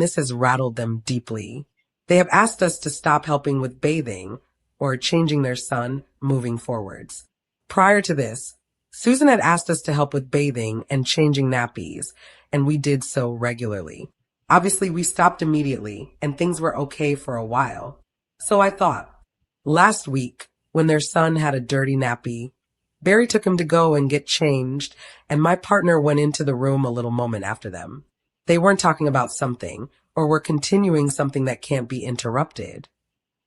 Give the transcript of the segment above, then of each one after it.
this has rattled them deeply. They have asked us to stop helping with bathing or changing their son moving forwards. Prior to this, Susan had asked us to help with bathing and changing nappies, and we did so regularly. Obviously, we stopped immediately, and things were okay for a while. So I thought, last week, when their son had a dirty nappy, Barry took him to go and get changed, and my partner went into the room a little moment after them. They weren't talking about something, or were continuing something that can't be interrupted.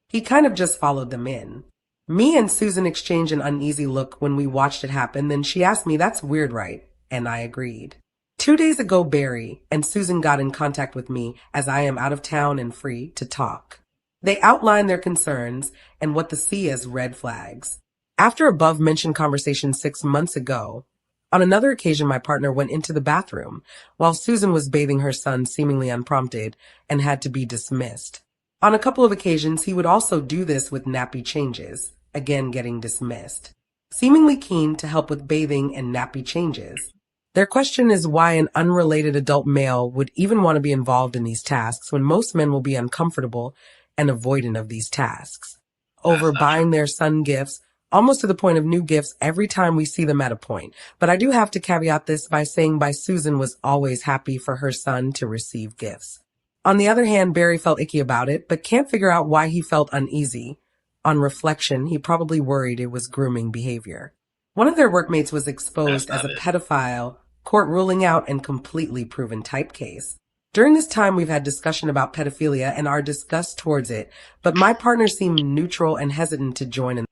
He kind of just followed them in. Me and Susan exchanged an uneasy look when we watched it happen, then she asked me, "That's weird, right?" And I agreed. 2 days ago, Barry and Susan got in contact with me as I am out of town and free to talk. They outlined their concerns and what they see as red flags. After above-mentioned conversation 6 months ago, on another occasion my partner went into the bathroom while Susan was bathing her son seemingly unprompted and had to be dismissed. On a couple of occasions he would also do this with nappy changes, again getting dismissed. Seemingly keen to help with bathing and nappy changes. Their question is why an unrelated adult male would even want to be involved in these tasks when most men will be uncomfortable and avoidant of these tasks. Over buying their son gifts, almost to the point of new gifts every time we see them at a point. But I do have to caveat this by saying Susan was always happy for her son to receive gifts. On the other hand, Barry felt icky about it, but can't figure out why he felt uneasy. On reflection, he probably worried it was grooming behavior. One of their workmates was exposed as a pedophile, court ruling out and completely proven type case. During this time, we've had discussion about pedophilia and our disgust towards it, but my partner seemed neutral and hesitant to join in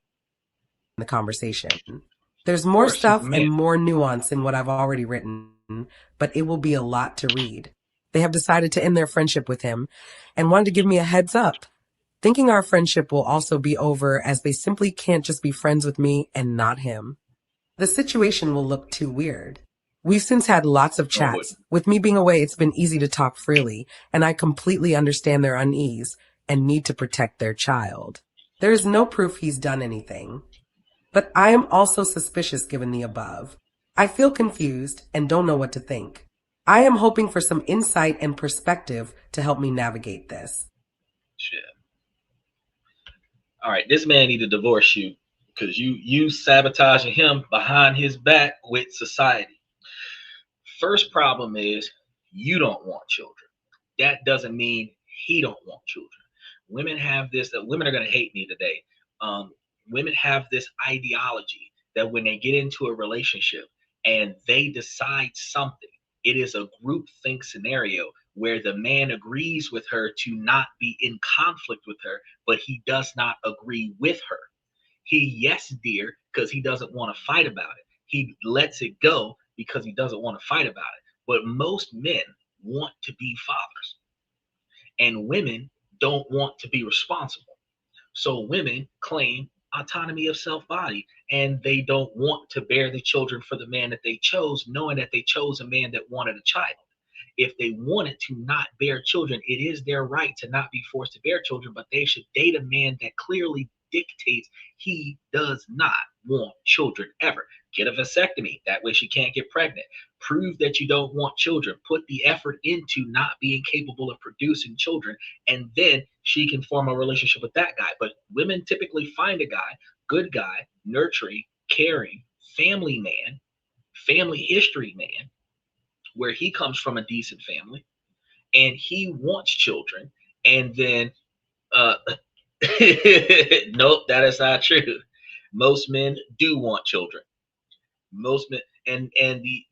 the conversation. There's more stuff and more nuance in what I've already written, but it will be a lot to read. They have decided to end their friendship with him and wanted to give me a heads up, thinking our friendship will also be over as they simply can't just be friends with me and not him. The situation will look too weird. We've since had lots of chats. With me being away, it's been easy to talk freely, and I completely understand their unease and need to protect their child. There is no proof he's done anything. But I am also suspicious given the above. I feel confused and don't know what to think. I am hoping for some insight and perspective to help me navigate this. Shit. All right, this man need to divorce you because you sabotaging him behind his back with society. First problem is you don't want children. That doesn't mean he don't want children. Women have this, that women are going to hate me today. Women have this ideology that when they get into a relationship and they decide something, it is a group think scenario where the man agrees with her to not be in conflict with her, but he does not agree with her. He yes, dear, because he doesn't want to fight about it. He lets it go because he doesn't want to fight about it. But most men want to be fathers, and women don't want to be responsible. So women claim autonomy of self-body, and they don't want to bear the children for the man that they chose, knowing that they chose a man that wanted a child. If they wanted to not bear children, it is their right to not be forced to bear children, but they should date a man that clearly dictates he does not want children ever. Get a vasectomy. That way she can't get pregnant. Prove that you don't want children. Put the effort into not being capable of producing children, and then she can form a relationship with that guy. But women typically find a guy, good guy, nurturing, caring, family man, family history man, where he comes from a decent family and he wants children, and then nope, that is not true. Most men do want children. Most men, and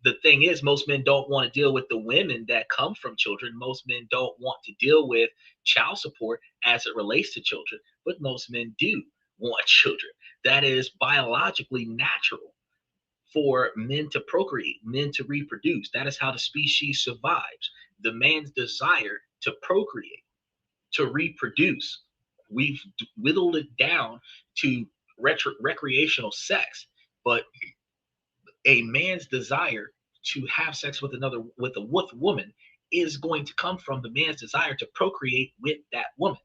the thing is, most men don't want to deal with the women that come from children. Most men don't want to deal with child support as it relates to children, but most men do want children. That is biologically natural for men to procreate, men to reproduce. That is how the species survives. The man's desire to procreate, to reproduce. We've whittled it down to recreational sex, but a man's desire to have sex with a woman is going to come from the man's desire to procreate with that woman.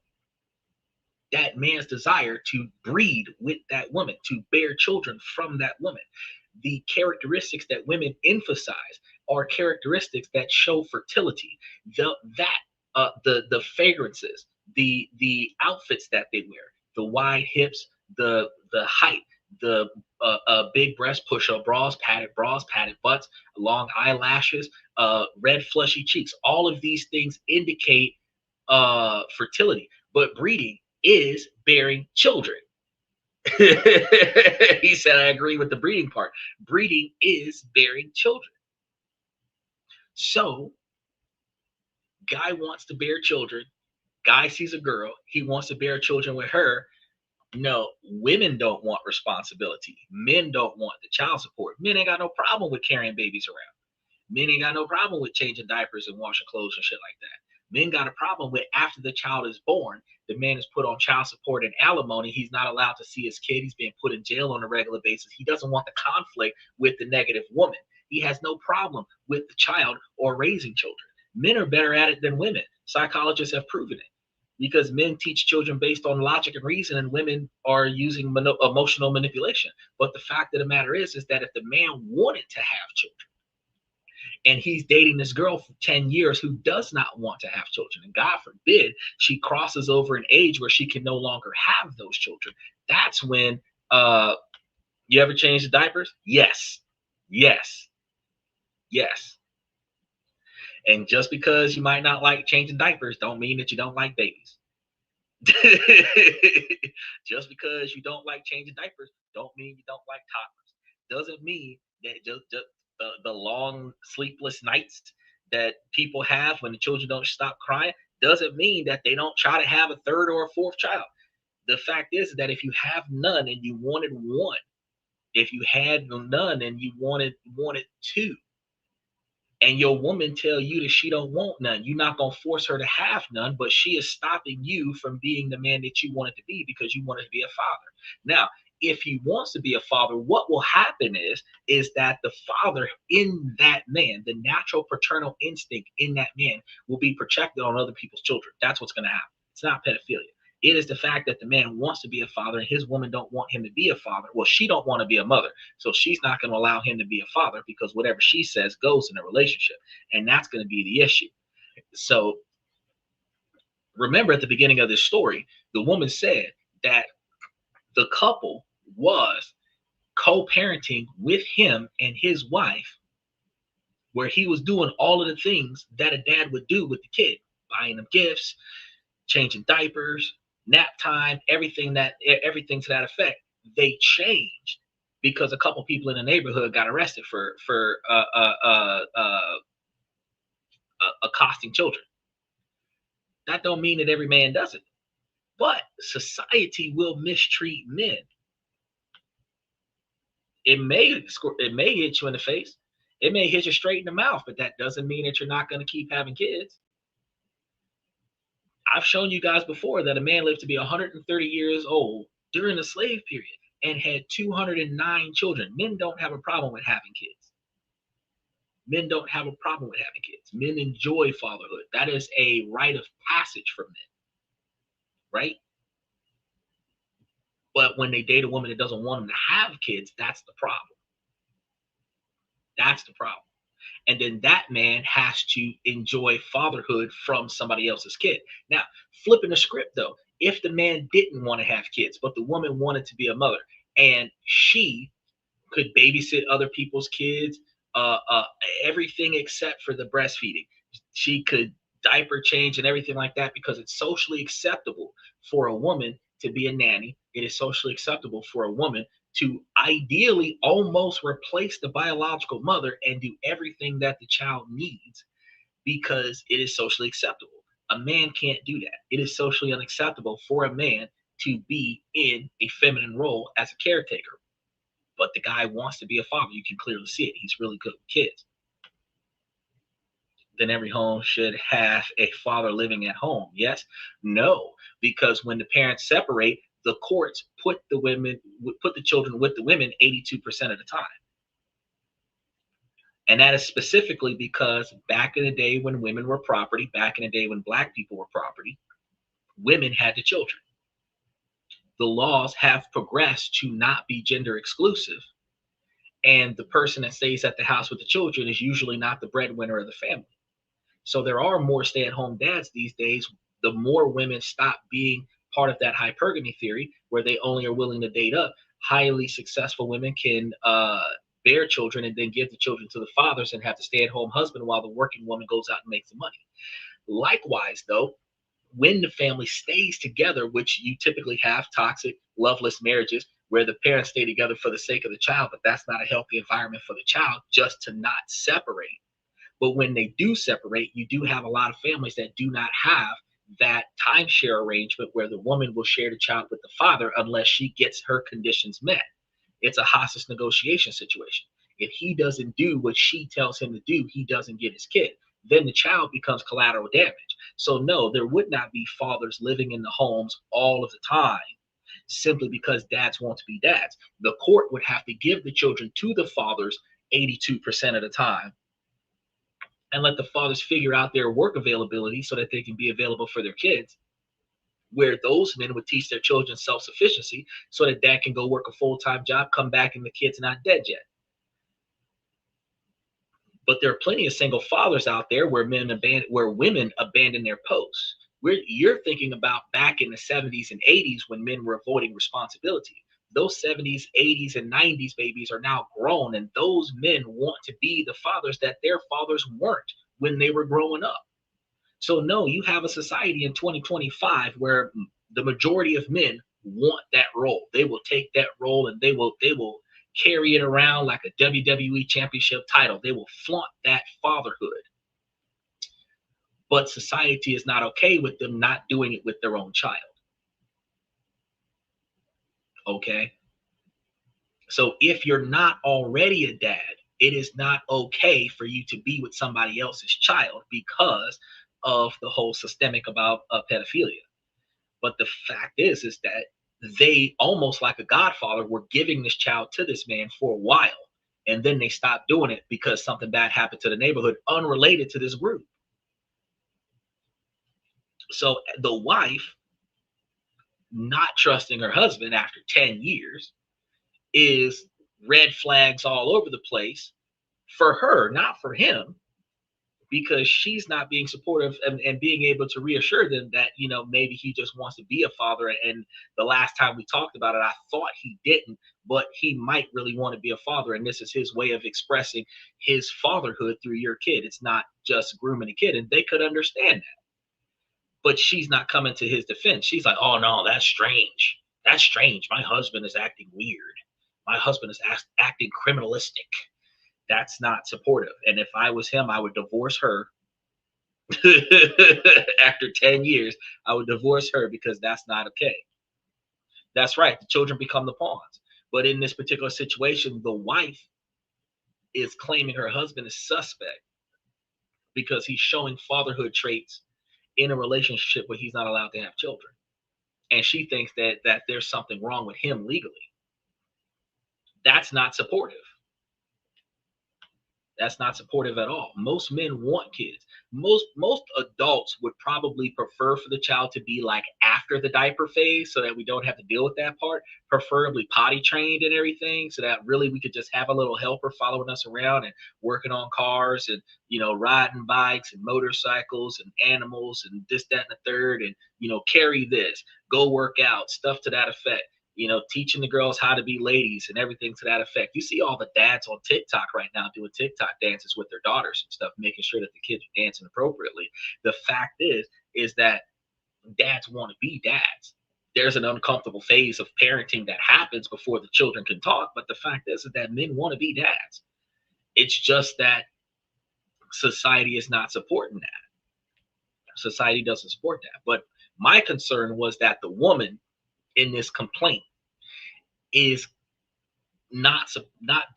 That man's desire to breed with that woman, to bear children from that woman. The characteristics that women emphasize are characteristics that show fertility. That the fragrances, the outfits that they wear, the wide hips, the height, the big breast push-up bras, padded butts, long eyelashes, red fleshy cheeks. All of these things indicate fertility, but breeding is bearing children. He said, I agree with the breeding part. Breeding is bearing children. So, guy wants to bear children. Guy sees a girl. He wants to bear children with her. No, women don't want responsibility. Men don't want the child support. Men ain't got no problem with carrying babies around. Men ain't got no problem with changing diapers and washing clothes and shit like that. Men got a problem with after the child is born, the man is put on child support and alimony. He's not allowed to see his kid. He's being put in jail on a regular basis. He doesn't want the conflict with the negative woman. He has no problem with the child or raising children. Men are better at it than women. Psychologists have proven it. Because men teach children based on logic and reason, and women are using emotional manipulation. But the fact of the matter is that if the man wanted to have children, and he's dating this girl for 10 years who does not want to have children, and God forbid she crosses over an age where she can no longer have those children, that's when you ever change the diapers? Yes. And just because you might not like changing diapers don't mean that you don't like babies. Just because you don't like changing diapers don't mean you don't like toddlers. Doesn't mean that just the long sleepless nights that people have when the children don't stop crying doesn't mean that they don't try to have a third or a fourth child. The fact is that if you have none and you wanted one, if you had none and you wanted two, and your woman tell you that she don't want none, you're not going to force her to have none, but she is stopping you from being the man that you wanted to be because you wanted to be a father. Now, if he wants to be a father, what will happen is that the father in that man, the natural paternal instinct in that man will be projected on other people's children. That's what's going to happen. It's not pedophilia. It is the fact that the man wants to be a father and his woman don't want him to be a father. Well, she don't want to be a mother. So she's not going to allow him to be a father because whatever she says goes in a relationship. And that's going to be the issue. So remember at the beginning of this story, the woman said that the couple was co-parenting with him and his wife, where he was doing all of the things that a dad would do with the kid, buying them gifts, changing diapers, nap time, everything to that effect. They changed because a couple people in the neighborhood got arrested for accosting children. That don't mean that every man does it, but society will mistreat men. It may hit you in the face. It may hit you straight in the mouth, but that doesn't mean that you're not going to keep having kids. I've shown you guys before that a man lived to be 130 years old during the slave period and had 209 children. Men don't have a problem with having kids. Men don't have a problem with having kids. Men enjoy fatherhood. That is a rite of passage for men, right? But when they date a woman that doesn't want them to have kids, that's the problem. That's the problem. And then that man has to enjoy fatherhood from somebody else's kid. Now, flipping the script though, if the man didn't want to have kids, but the woman wanted to be a mother, and she could babysit other people's kids, everything except for the breastfeeding. She could diaper change and everything like that because it's socially acceptable for a woman to be a nanny. It is socially acceptable for a woman to ideally almost replace the biological mother and do everything that the child needs because it is socially acceptable. A man can't do that. It is socially unacceptable for a man to be in a feminine role as a caretaker. But the guy wants to be a father. You can clearly see it. He's really good with kids. Then every home should have a father living at home. Yes? No. Because when the parents separate, the courts put the children with the women 82% of the time. And that is specifically because back in the day when women were property, back in the day when black people were property, women had the children. The laws have progressed to not be gender exclusive. And the person that stays at the house with the children is usually not the breadwinner of the family. So there are more stay-at-home dads these days. The more women stop being part of that hypergamy theory, where they only are willing to date up, highly successful women can bear children and then give the children to the fathers and have the stay-at-home husband while the working woman goes out and makes the money. Likewise, though, when the family stays together, which you typically have toxic, loveless marriages where the parents stay together for the sake of the child, but that's not a healthy environment for the child, just to not separate. But when they do separate, you do have a lot of families that do not have that timeshare arrangement where the woman will share the child with the father unless she gets her conditions met. It's a hostage negotiation situation. If he doesn't do what she tells him to do, he doesn't get his kid. Then the child becomes collateral damage. So no, there would not be fathers living in the homes all of the time simply because dads want to be dads. The court would have to give the children to the fathers 82% of the time and let the fathers figure out their work availability so that they can be available for their kids, where those men would teach their children self-sufficiency so that dad can go work a full-time job, come back, and the kid's not dead yet. But there are plenty of single fathers out there where women abandon their posts. You're thinking about back in the 70s and 80s when men were avoiding responsibility. Those 70s, 80s, and 90s babies are now grown, and those men want to be the fathers that their fathers weren't when they were growing up. So no, you have a society in 2025 where the majority of men want that role. They will take that role and they will carry it around like a WWE championship title. They will flaunt that fatherhood. But society is not okay with them not doing it with their own child. Okay? So if you're not already a dad, it is not okay for you to be with somebody else's child because of the whole systemic about pedophilia. But the fact is that they, almost like a godfather, were giving this child to this man for a while. And then they stopped doing it because something bad happened to the neighborhood unrelated to this group. So the wife not trusting her husband after 10 years is red flags all over the place for her, not for him, because she's not being supportive and being able to reassure them that, maybe he just wants to be a father. And the last time we talked about it, I thought he didn't, but he might really want to be a father. And this is his way of expressing his fatherhood through your kid. It's not just grooming a kid. And they could understand that. But she's not coming to his defense. She's like, oh, no, that's strange. That's strange. My husband is acting weird. My husband is acting criminalistic. That's not supportive. And if I was him, I would divorce her. After 10 years, I would divorce her because that's not okay. That's right. The children become the pawns. But in this particular situation, the wife is claiming her husband is suspect because he's showing fatherhood traits in a relationship where he's not allowed to have children. And she thinks that there's something wrong with him legally. That's not supportive. That's not supportive at all. Most men want kids. Most adults would probably prefer for the child to be like after the diaper phase so that we don't have to deal with that part, preferably potty trained and everything, so that really we could just have a little helper following us around and working on cars and, riding bikes and motorcycles and animals and this, that, and the third, and, carry this, go work out, stuff to that effect. Teaching the girls how to be ladies and everything to that effect. You see all the dads on TikTok right now doing TikTok dances with their daughters and stuff, making sure that the kids are dancing appropriately. The fact is that dads want to be dads. There's an uncomfortable phase of parenting that happens before the children can talk, but the fact is that men want to be dads. It's just that society is not supporting that. Society doesn't support that. But my concern was that the woman in this complaint is not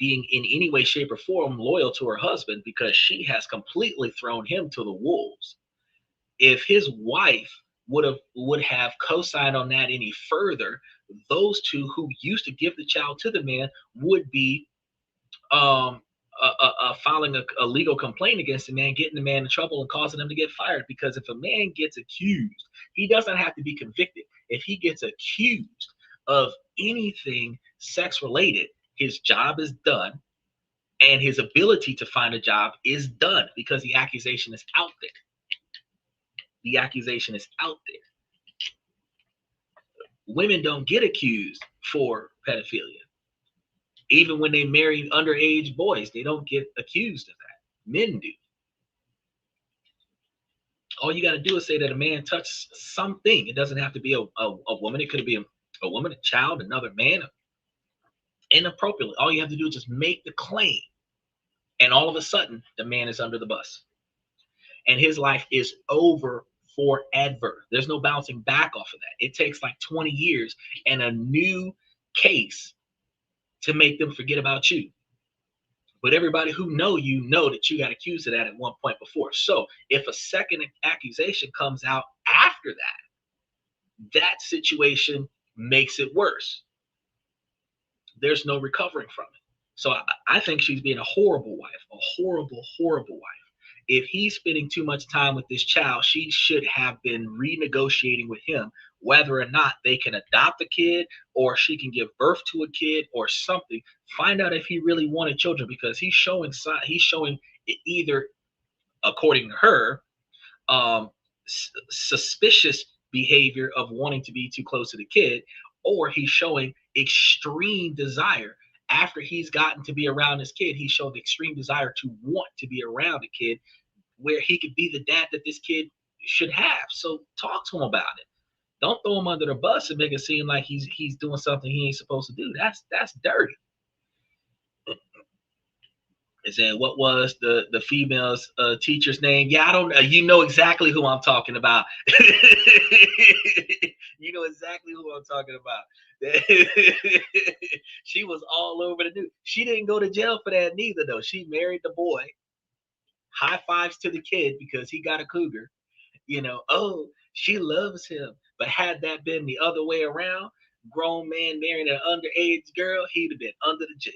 being in any way, shape, or form loyal to her husband because she has completely thrown him to the wolves. If his wife would have co-signed on that any further, those two who used to give the child to the man would be filing a legal complaint against the man, getting the man in trouble and causing him to get fired. Because if a man gets accused, he doesn't have to be convicted. If he gets accused of anything sex related, his job is done. And his ability to find a job is done because the accusation is out there. The accusation is out there. Women don't get accused for pedophilia. Even when they marry underage boys, they don't get accused of that. Men do. All you got to do is say that a man touched something. It doesn't have to be a woman. It could be a woman, a child, another man, inappropriately. All you have to do is just make the claim. And all of a sudden, the man is under the bus. And his life is over forever. There's no bouncing back off of that. It takes like 20 years and a new case to make them forget about you. But everybody who know you know that you got accused of that at one point before. So if a second accusation comes out after that, that situation makes it worse. There's no recovering from it. So I think she's being a horrible wife, a horrible, horrible wife. If he's spending too much time with this child, she should have been renegotiating with him whether or not they can adopt a kid or she can give birth to a kid or something. Find out if he really wanted children, because he's showing either, according to her, suspicious behavior of wanting to be too close to the kid, or he's showing extreme desire. After he's gotten to be around his kid, he showed extreme desire to want to be around a kid where he could be the dad that this kid should have. So talk to him about it. Don't throw him under the bus and make it seem like he's doing something he ain't supposed to do. That's dirty. Is that what was the female's teacher's name? Yeah, I don't know. You know exactly who I'm talking about. You know exactly who I'm talking about. She was all over the news. She didn't go to jail for that neither, though. She married the boy. High fives to the kid because he got a cougar. You know, oh, she loves him. But had that been the other way around, grown man marrying an underage girl, he'd have been under the jail.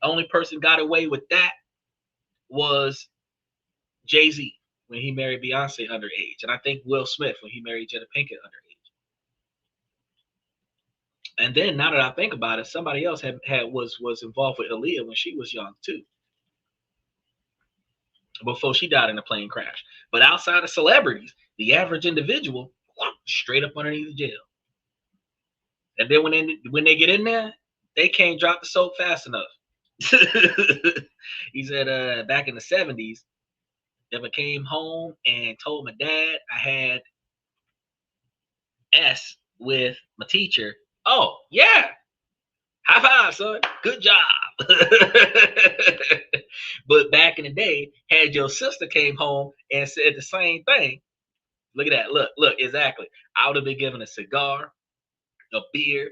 The only person got away with that was Jay-Z when he married Beyonce underage. And I think Will Smith when he married Jada Pinkett underage. And then now that I think about it, somebody else was involved with Aaliyah when she was young too. Before she died in a plane crash. But outside of celebrities, the average individual, straight up underneath the jail. And then when they get in there, they can't drop the soap fast enough. He said back in the 70s, never came home and told my dad I had S with my teacher. Oh, yeah. High five, son. Good job. But back in the day, had your sister came home and said the same thing. Look at that. Look, exactly. I would have been given a cigar, a beer,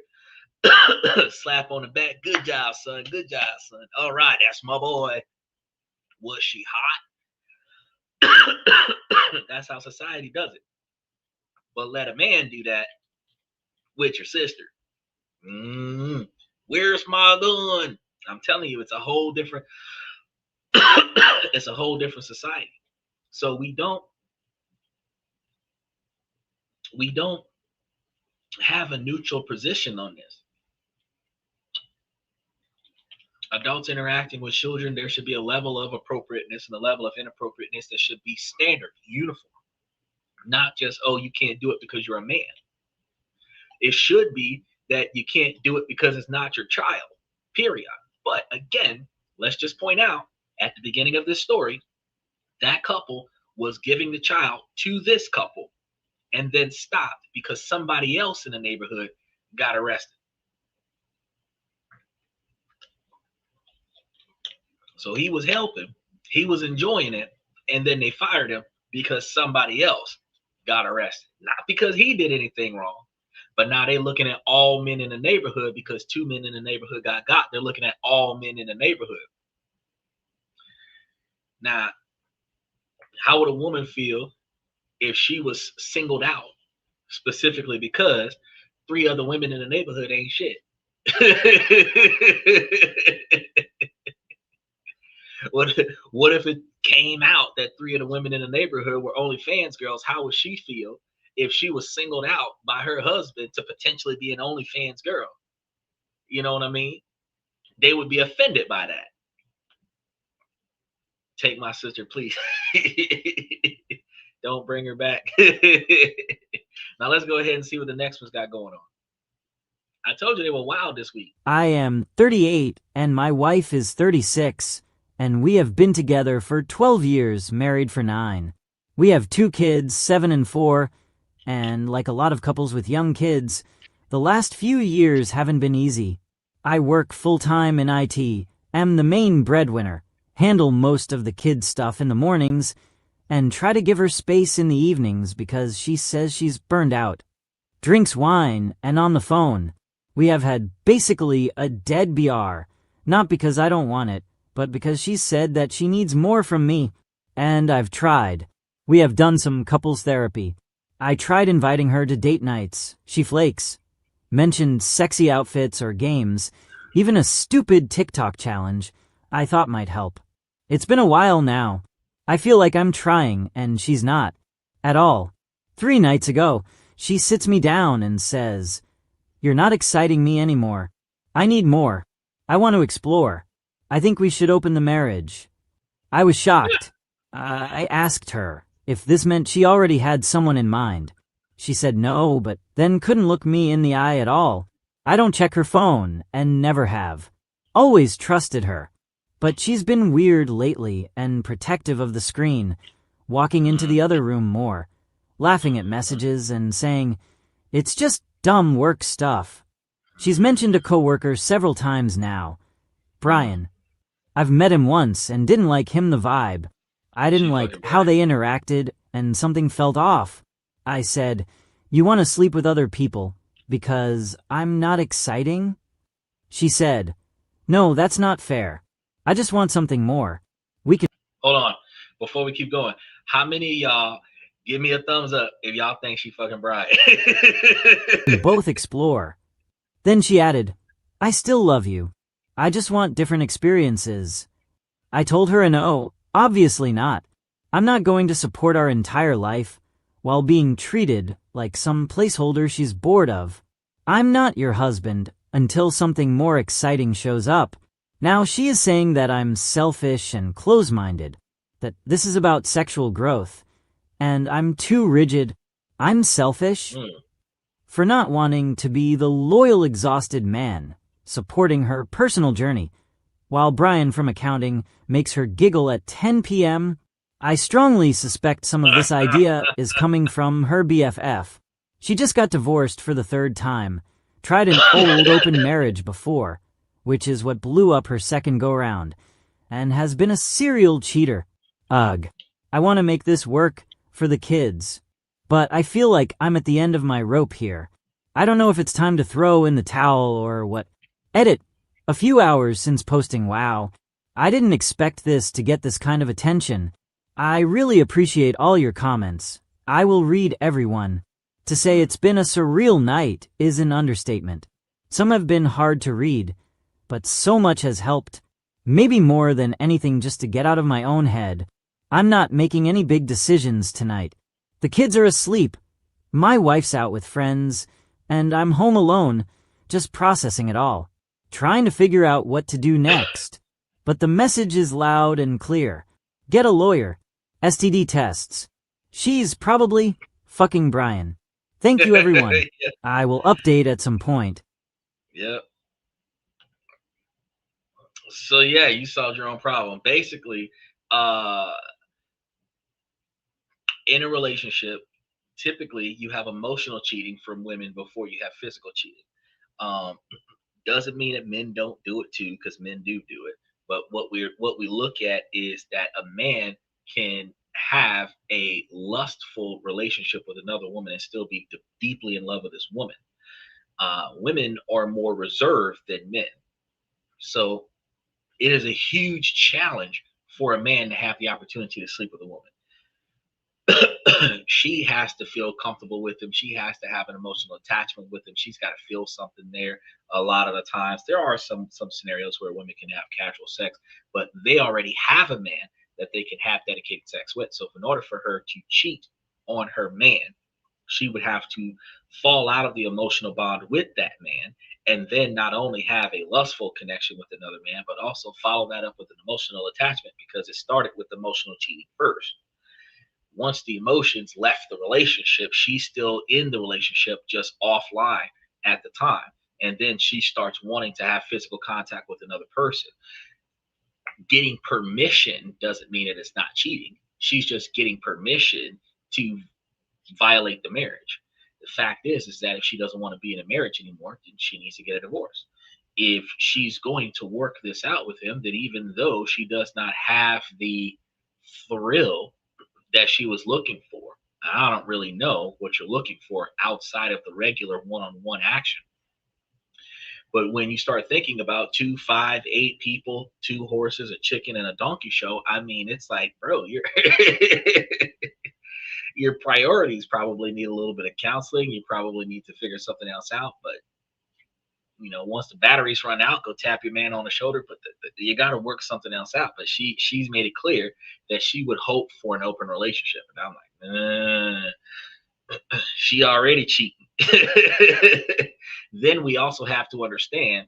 slap on the back. Good job, son. Good job, son. All right, that's my boy. Was she hot? That's how society does it. But let a man do that with your sister. Where's my gun? I'm telling you, it's a whole different it's a whole different society. So we don't have a neutral position on this. Adults interacting with children, there should be a level of appropriateness and a level of inappropriateness that should be standard, uniform. Not just, oh, you can't do it because you're a man. It should be that you can't do it because it's not your child, period. But again, let's just point out at the beginning of this story, that couple was giving the child to this couple and then stopped because somebody else in the neighborhood got arrested. So he was helping, he was enjoying it, and then they fired him because somebody else got arrested. Not because he did anything wrong, but now they're looking at all men in the neighborhood because 2 men in the neighborhood got. They're looking at all men in the neighborhood. Now, how would a woman feel if she was singled out specifically because 3 other women in the neighborhood ain't shit? What if it came out that 3 of the women in the neighborhood were OnlyFans girls? How would she feel if she was singled out by her husband to potentially be an OnlyFans girl? You know what I mean? They would be offended by that. Take my sister, please. Don't bring her back. Now let's go ahead and see what the next one's got going on. I told you they were wild this week. I am 38 and my wife is 36, and we have been together for 12 years, married for 9. We have 2 kids, 7 and 4, and like a lot of couples with young kids, the last few years haven't been easy. I work full-time in IT, am the main breadwinner, handle most of the kids' stuff in the mornings, and try to give her space in the evenings because she says she's burned out. Drinks wine and on the phone. We have had basically a dead BR, not because I don't want it, but because she said that she needs more from me, and I've tried. We have done some couples therapy. I tried inviting her to date nights. She flakes. Mentioned sexy outfits or games, even a stupid TikTok challenge I thought might help. It's been a while now. I feel like I'm trying, and she's not. At all. 3 nights ago, she sits me down and says, "You're not exciting me anymore. I need more. I want to explore. I think we should open the marriage." I was shocked. I asked her if this meant she already had someone in mind. She said no, but then couldn't look me in the eye at all. I don't check her phone, and never have. Always trusted her. But she's been weird lately and protective of the screen, walking into the other room more, laughing at messages and saying, "It's just dumb work stuff." She's mentioned a coworker several times now. Brian. I've met him once and didn't like him the vibe. I didn't like how they interacted, and something felt off. I said, "You want to sleep with other people because I'm not exciting?" She said, "No, that's not fair. I just want something more. We can..." Hold on. Before we keep going, how many of y'all give me a thumbs up if y'all think she fucking Brian? both explore. Then she added, "I still love you. I just want different experiences." I told her a no, obviously not. I'm not going to support our entire life while being treated like some placeholder she's bored of. I'm not your husband until something more exciting shows up. Now she is saying that I'm selfish and close-minded, that this is about sexual growth, and I'm too rigid. I'm selfish for not wanting to be the loyal, exhausted man, supporting her personal journey, while Brian from accounting makes her giggle at 10 p.m. I strongly suspect some of this idea is coming from her BFF. She just got divorced for the 3rd time, tried an old open marriage before, which is what blew up her second go-round, and has been a serial cheater. Ugh. I want to make this work for the kids, but I feel like I'm at the end of my rope here. I don't know if it's time to throw in the towel or what. Edit. A few hours since posting. Wow. I didn't expect this to get this kind of attention. I really appreciate all your comments. I will read everyone. To say it's been a surreal night is an understatement. Some have been hard to read, but so much has helped. Maybe more than anything just to get out of my own head. I'm not making any big decisions tonight. The kids are asleep. My wife's out with friends, and I'm home alone, just processing it all, trying to figure out what to do next. But the message is loud and clear. Get a lawyer. STD tests. She's probably fucking Brian. Thank you, everyone. Yeah. I will update at some point. Yep. So yeah, you solved your own problem. Basically, in a relationship, typically you have emotional cheating from women before you have physical cheating. Doesn't mean that men don't do it too, because men do it. But what we look at is that a man can have a lustful relationship with another woman and still be deeply in love with this woman. Women are more reserved than men, so it is a huge challenge for a man to have the opportunity to sleep with a woman. She has to feel comfortable with him. She has to have an emotional attachment with him. She's got to feel something there. A lot of the times, there are some scenarios where women can have casual sex, but they already have a man that they can have dedicated sex with. So in order for her to cheat on her man, she would have to fall out of the emotional bond with that man and then not only have a lustful connection with another man, but also follow that up with an emotional attachment, because it started with emotional cheating first. Once the emotions left the relationship, she's still in the relationship, just offline at the time. And then she starts wanting to have physical contact with another person. Getting permission doesn't mean that it's not cheating. She's just getting permission to violate the marriage. The fact is that if she doesn't want to be in a marriage anymore, then she needs to get a divorce. If she's going to work this out with him, then even though she does not have the thrill that she was looking for, I don't really know what you're looking for outside of the regular one-on-one action. But when you start thinking about 2, 5, 8 people, 2 horses, a chicken, and a donkey show, I mean, it's like, bro, you're your priorities probably need a little bit of counseling. You probably need to figure something else out. But once the batteries run out, go tap your man on the shoulder. But you got to work something else out. But she's made it clear that she would hope for an open relationship, and I'm like, she already cheating. Then we also have to understand.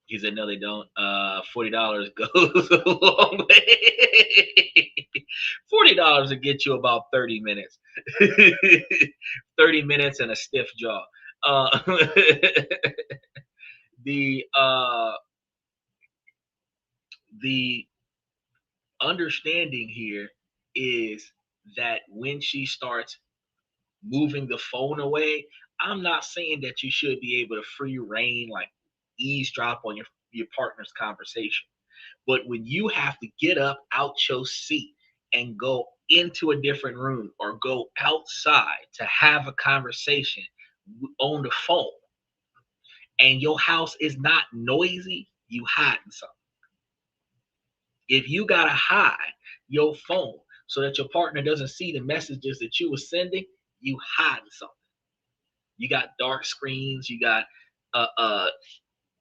He said, no, they don't. $40 goes a long way. $40 will get you about 30 minutes. 30 minutes and a stiff jaw. The understanding here is that when she starts moving the phone away, I'm not saying that you should be able to free reign, like eavesdrop on your partner's conversation. But when you have to get up out your seat and go into a different room or go outside to have a conversation on the phone, and your house is not noisy, you hiding something. If you gotta hide your phone so that your partner doesn't see the messages that you were sending, you hiding something. You got dark screens, you got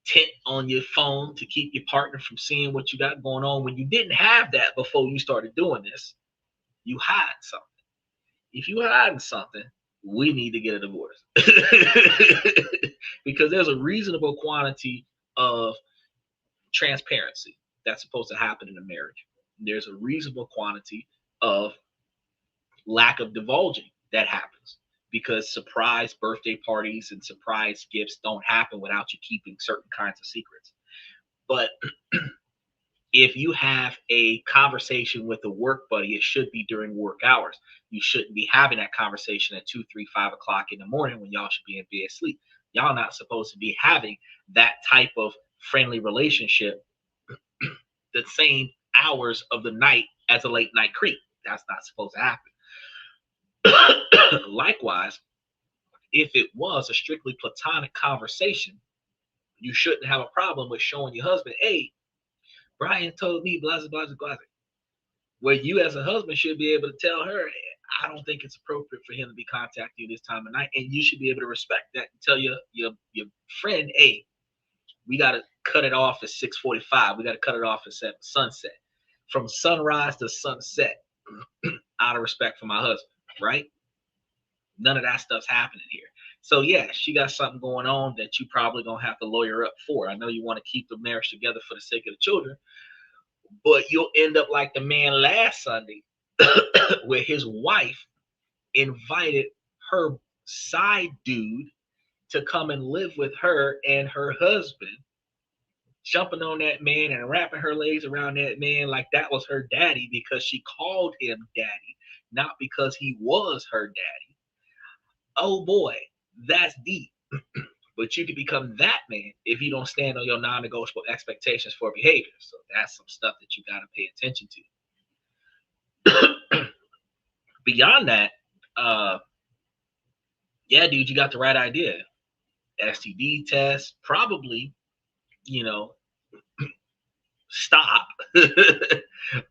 tint on your phone to keep your partner from seeing what you got going on. When you didn't have that before you started doing this, you hide something. If you hiding something, we need to get a divorce. Because there's a reasonable quantity of transparency that's supposed to happen in a marriage. There's a reasonable quantity of lack of divulging that happens, because surprise birthday parties and surprise gifts don't happen without you keeping certain kinds of secrets. But if you have a conversation with a work buddy, it should be during work hours. You shouldn't be having that conversation at 2, 3, 5 o'clock in the morning when y'all should be in bed asleep. Y'all not supposed to be having that type of friendly relationship the same hours of the night as a late night creep. That's not supposed to happen. Likewise, if it was a strictly platonic conversation, you shouldn't have a problem with showing your husband, hey, Brian told me blah, blah, blah, blah. Where you as a husband should be able to tell her, hey, I don't think it's appropriate for him to be contacting you this time of night. And you should be able to respect that and tell your friend, hey, we got to cut it off at 6:45. We got to cut it off at sunset. From sunrise to sunset, out of respect for my husband, right? None of that stuff's happening here. So yeah, she got something going on that you probably gonna have to lawyer up for. I know you want to keep the marriage together for the sake of the children, but you'll end up like the man last Sunday where his wife invited her side dude to come and live with her and her husband, jumping on that man and wrapping her legs around that man like that was her daddy, because she called him daddy, not because he was her daddy. Oh boy, that's deep. But you can become that man if you don't stand on your non-negotiable expectations for behavior. So that's some stuff that you got to pay attention to. Beyond that, yeah, dude, you got the right idea. STD test, probably, stop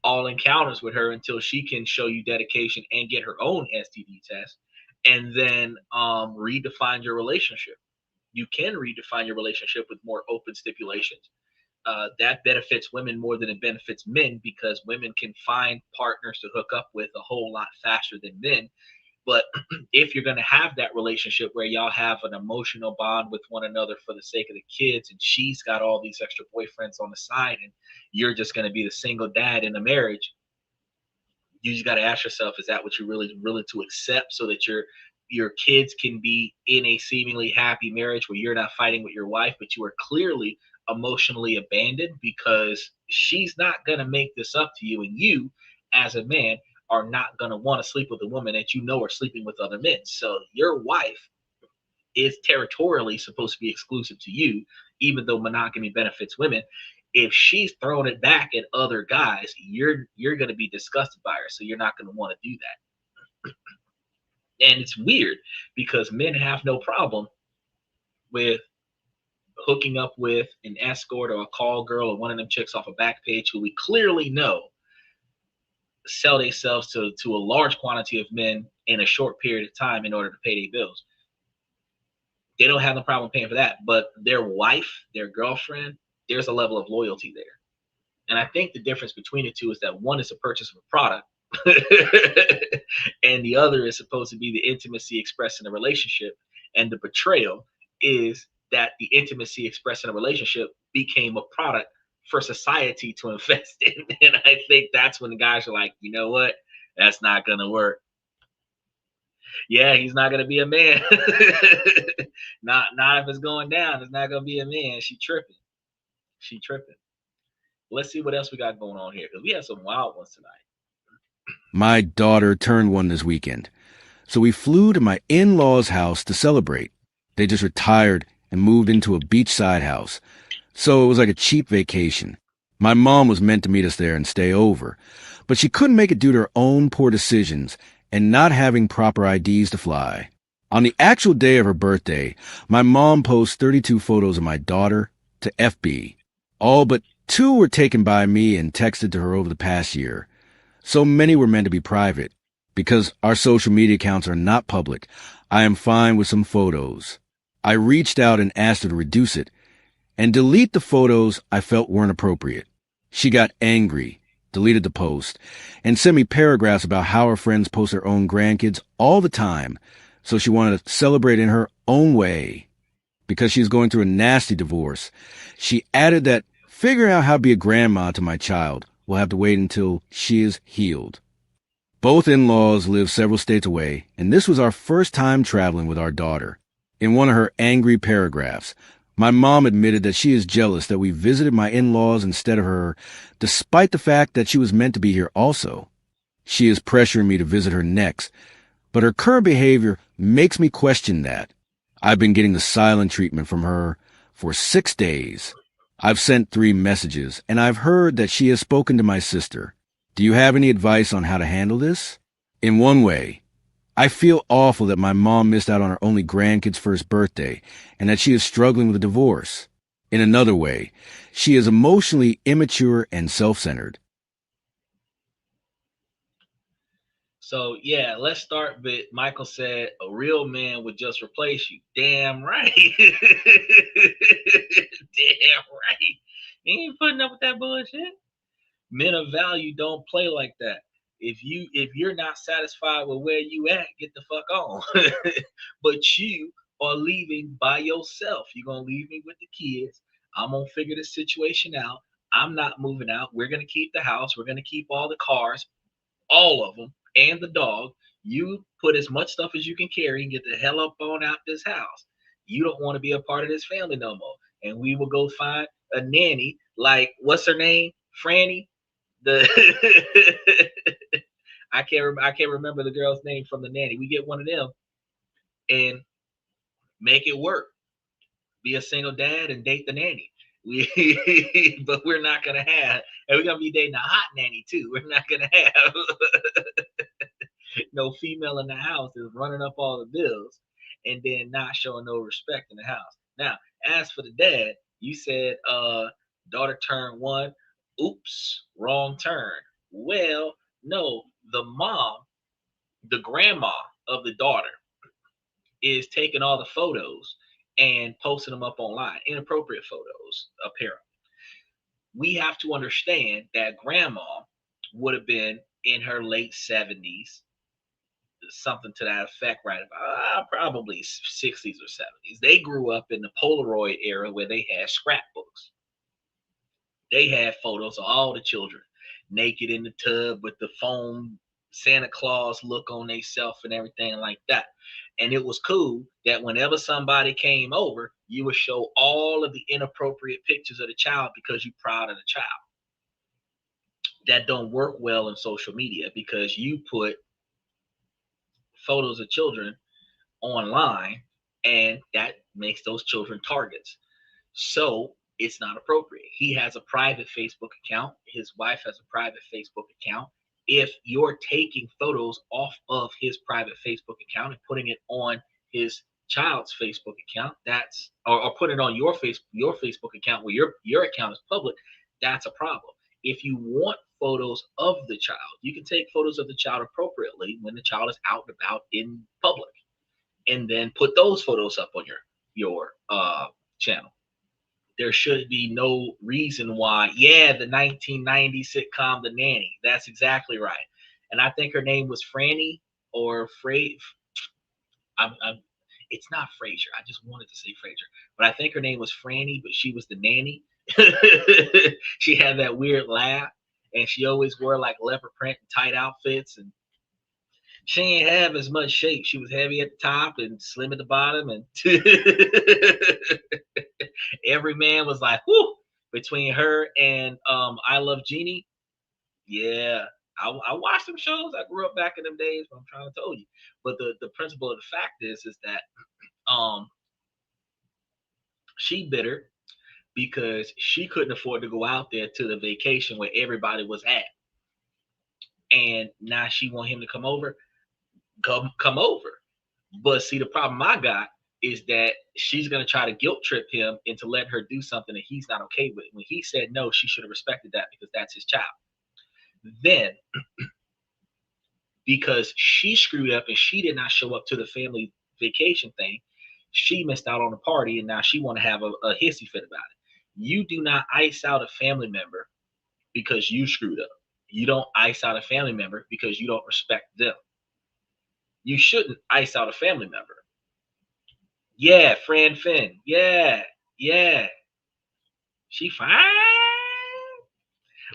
all encounters with her until she can show you dedication and get her own STD test, and then redefine your relationship. You can redefine your relationship with more open stipulations. That benefits women more than it benefits men, because women can find partners to hook up with a whole lot faster than men. But if you're going to have that relationship where y'all have an emotional bond with one another for the sake of the kids, and she's got all these extra boyfriends on the side, and you're just going to be the single dad in the marriage, you just got to ask yourself, is that what you're really willing to accept, so that your kids can be in a seemingly happy marriage where you're not fighting with your wife, but you are clearly emotionally abandoned because she's not going to make this up to you, and you as a man are not going to want to sleep with a woman that you know are sleeping with other men. So your wife is territorially supposed to be exclusive to you, even though monogamy benefits women. If she's throwing it back at other guys, you're going to be disgusted by her, so you're not going to want to do that. And it's weird because men have no problem with hooking up with an escort or a call girl or one of them chicks off a back page who we clearly know sell themselves to a large quantity of men in a short period of time in order to pay their bills. They don't have no problem paying for that, but their wife, their girlfriend, there's a level of loyalty there. And I think the difference between the two is that one is a purchase of a product and the other is supposed to be the intimacy expressed in a relationship. And the betrayal is that the intimacy expressed in a relationship became a product for society to invest in. And I think that's when the guys are like, you know what? That's not going to work. Yeah, he's not going to be a man. not if it's going down. It's not going to be a man. She tripping. Let's see what else we got going on here, because we have some wild ones tonight. My daughter turned one this weekend, so we flew to my in-laws' house to celebrate. They just retired and moved into a beachside house, so it was like a cheap vacation. My mom was meant to meet us there and stay over, but she couldn't make it due to her own poor decisions and not having proper IDs to fly. On the actual day of her birthday, my mom posted 32 photos of my daughter to FB. All but 2 were taken by me and texted to her over the past year. So many were meant to be private. Because our social media accounts are not public, I am fine with some photos. I reached out and asked her to reduce it and delete the photos I felt weren't appropriate. She got angry, deleted the post, and sent me paragraphs about how her friends post their own grandkids all the time, so she wanted to celebrate in her own way. Because she's going through a nasty divorce, she added that figuring out how to be a grandma to my child will have to wait until she is healed. Both in-laws live several states away, and this was our first time traveling with our daughter. In one of her angry paragraphs, my mom admitted that she is jealous that we visited my in-laws instead of her, despite the fact that she was meant to be here also. She is pressuring me to visit her next, but her current behavior makes me question that. I've been getting the silent treatment from her for 6 days. I've sent 3 messages, and I've heard that she has spoken to my sister. Do you have any advice on how to handle this? In one way, I feel awful that my mom missed out on her only grandkid's first birthday and that she is struggling with a divorce. In another way, she is emotionally immature and self-centered. So, yeah, let's start with Michael said a real man would just replace you. Damn right. Damn right. He ain't putting up with that bullshit. Men of value don't play like that. If you're not satisfied with where you at, get the fuck on. But you are leaving by yourself. You're gonna leave me with the kids. I'm gonna figure this situation out. I'm not moving out. We're gonna keep the house. We're gonna keep all the cars, all of them, and the dog. You put as much stuff as you can carry and get the hell up on out this house. You don't want to be a part of this family no more. And we will go find a nanny, like, what's her name? Franny? The I can't remember the girl's name from the nanny. We get one of them and make it work. Be a single dad and date the nanny. But we're not gonna have, and we're gonna be dating a hot nanny too. We're not gonna have no female in the house is running up all the bills and then not showing no respect in the house. Now, as for the dad, you said daughter turned 1. Oops, wrong turn. Well, no, the mom, the grandma of the daughter, is taking all the photos and posting them up online. Inappropriate photos, apparently. We have to understand that grandma would have been in her late 70s, something to that effect, right about probably 60s or 70s. They grew up in the Polaroid era where they had scrapbooks. They had photos of all the children naked in the tub with the foam Santa Claus look on themselves and everything like that. And it was cool that whenever somebody came over, you would show all of the inappropriate pictures of the child because you're proud of the child. That don't work well in social media because you put photos of children online and that makes those children targets. So it's not appropriate. He has a private Facebook account. His wife has a private Facebook account. If you're taking photos off of his private Facebook account and putting it on his child's Facebook account, that's or put it on your Facebook account where your account is public, that's a problem. If you want photos of the child, you can take photos of the child appropriately when the child is out and about in public, and then put those photos up on your channel. There should be no reason why. Yeah, the 1990 sitcom The Nanny. That's exactly right. And I think her name was Franny or it's not Frasier. I just wanted to say Frasier, but I think her name was Franny, but she was the nanny. She had that weird laugh, and she always wore like leopard print and tight outfits, and she ain't have as much shape. She was heavy at the top and slim at the bottom, and every man was like, whoo, between her and I Love Jeannie. Yeah, I watched them shows. I grew up back in them days, but I'm trying to tell you. But the principle of the fact is that she bitter because she couldn't afford to go out there to the vacation where everybody was at. And now she want him to come over. Come over. But see, the problem I got is that she's going to try to guilt trip him into letting her do something that he's not okay with. When he said no, she should have respected that because that's his child. Then, because she screwed up and she did not show up to the family vacation thing, she missed out on the party, and now she want to have a hissy fit about it. You do not ice out a family member because you screwed up. You don't ice out a family member because you don't respect them. You shouldn't ice out a family member. Yeah, Fran Finn. Yeah. She fine.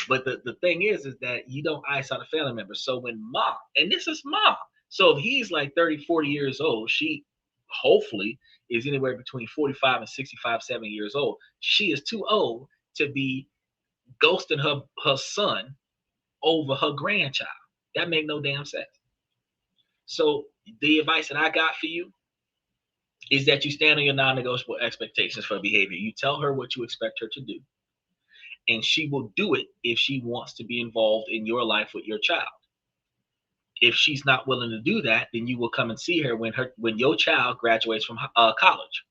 But the thing is that you don't ice out a family member. So when mom, and this is mom, so if he's like 30, 40 years old, she hopefully is anywhere between 45 and 65, 70 years old. She is too old to be ghosting her son over her grandchild. That make no damn sense. So the advice that I got for you is that you stand on your non-negotiable expectations for behavior. You tell her what you expect her to do, and she will do it if she wants to be involved in your life with your child. If she's not willing to do that, then you will come and see her when your child graduates from college.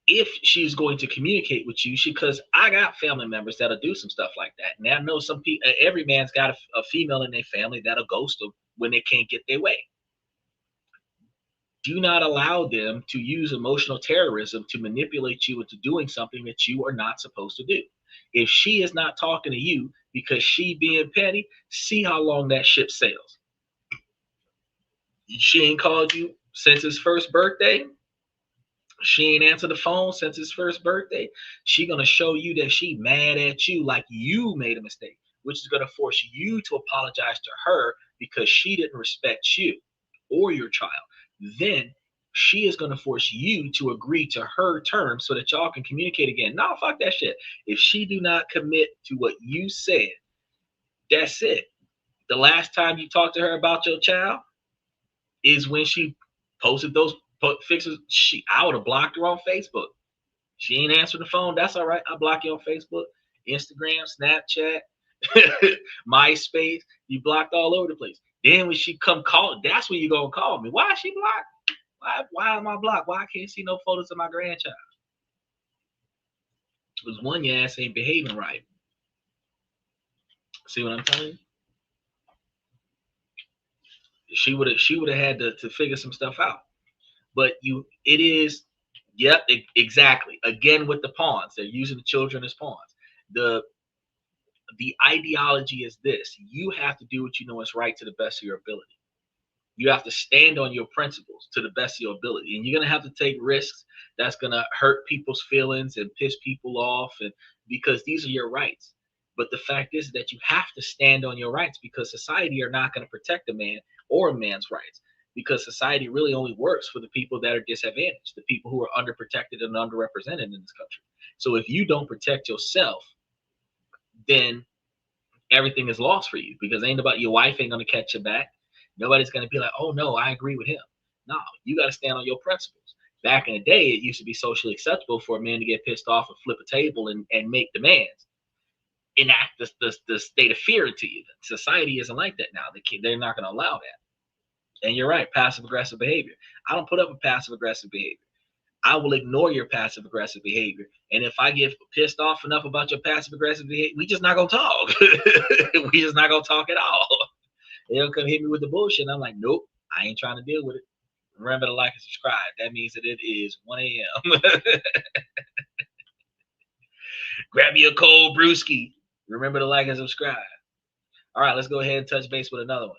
If she's going to communicate with you, because I got family members that'll do some stuff like that. And I know some people, every man's got a female in their family that'll ghost them when they can't get their way. Do not allow them to use emotional terrorism to manipulate you into doing something that you are not supposed to do. If she is not talking to you because she being petty, see how long that ship sails. She ain't called you since his first birthday. She ain't answered the phone since his first birthday. She gonna show you that she mad at you like you made a mistake, which is gonna force you to apologize to her because she didn't respect you or your child. Then she is going to force you to agree to her terms so that y'all can communicate again. No, fuck that shit. If she do not commit to what you said, that's it. The last time you talked to her about your child is when she posted those fixes. I would have blocked her on Facebook. She ain't answering the phone. That's all right. I block you on Facebook, Instagram, Snapchat, MySpace. You blocked all over the place. Then when she come call, that's when you gonna call me. Why is she blocked? Why am I blocked? Why I can't see no photos of my grandchild? Because one, your ass ain't behaving right. See what I'm telling you? She would have had to figure some stuff out. But it is, yep, exactly. Again with the pawns, they're using the children as pawns. The ideology is this: you have to do what you know is right to the best of your ability. You have to stand on your principles to the best of your ability, and you're gonna have to take risks that's gonna hurt people's feelings and piss people off, and because these are your rights. But the fact is that you have to stand on your rights, because society are not going to protect a man or a man's rights, because society really only works for the people that are disadvantaged, the people who are underprotected and underrepresented in this country. So if you don't protect yourself, then everything is lost for you, because ain't about your wife ain't going to catch your back. Nobody's going to be like, oh no, I agree with him. No, you got to stand on your principles. Back in the day, it used to be socially acceptable for a man to get pissed off and flip a table and make demands, enact the state of fear into you. Society isn't like that now. They're not going to allow that. And you're right, passive aggressive behavior. I don't put up with passive aggressive behavior. I will ignore your passive aggressive behavior. And if I get pissed off enough about your passive aggressive behavior, we just not gonna talk. We just not gonna talk at all. They'll come hit me with the bullshit. I'm like, nope, I ain't trying to deal with it. Remember to like and subscribe. That means that it is 1 a.m. Grab me a cold brewski. Remember to like and subscribe. All right, let's go ahead and touch base with another one.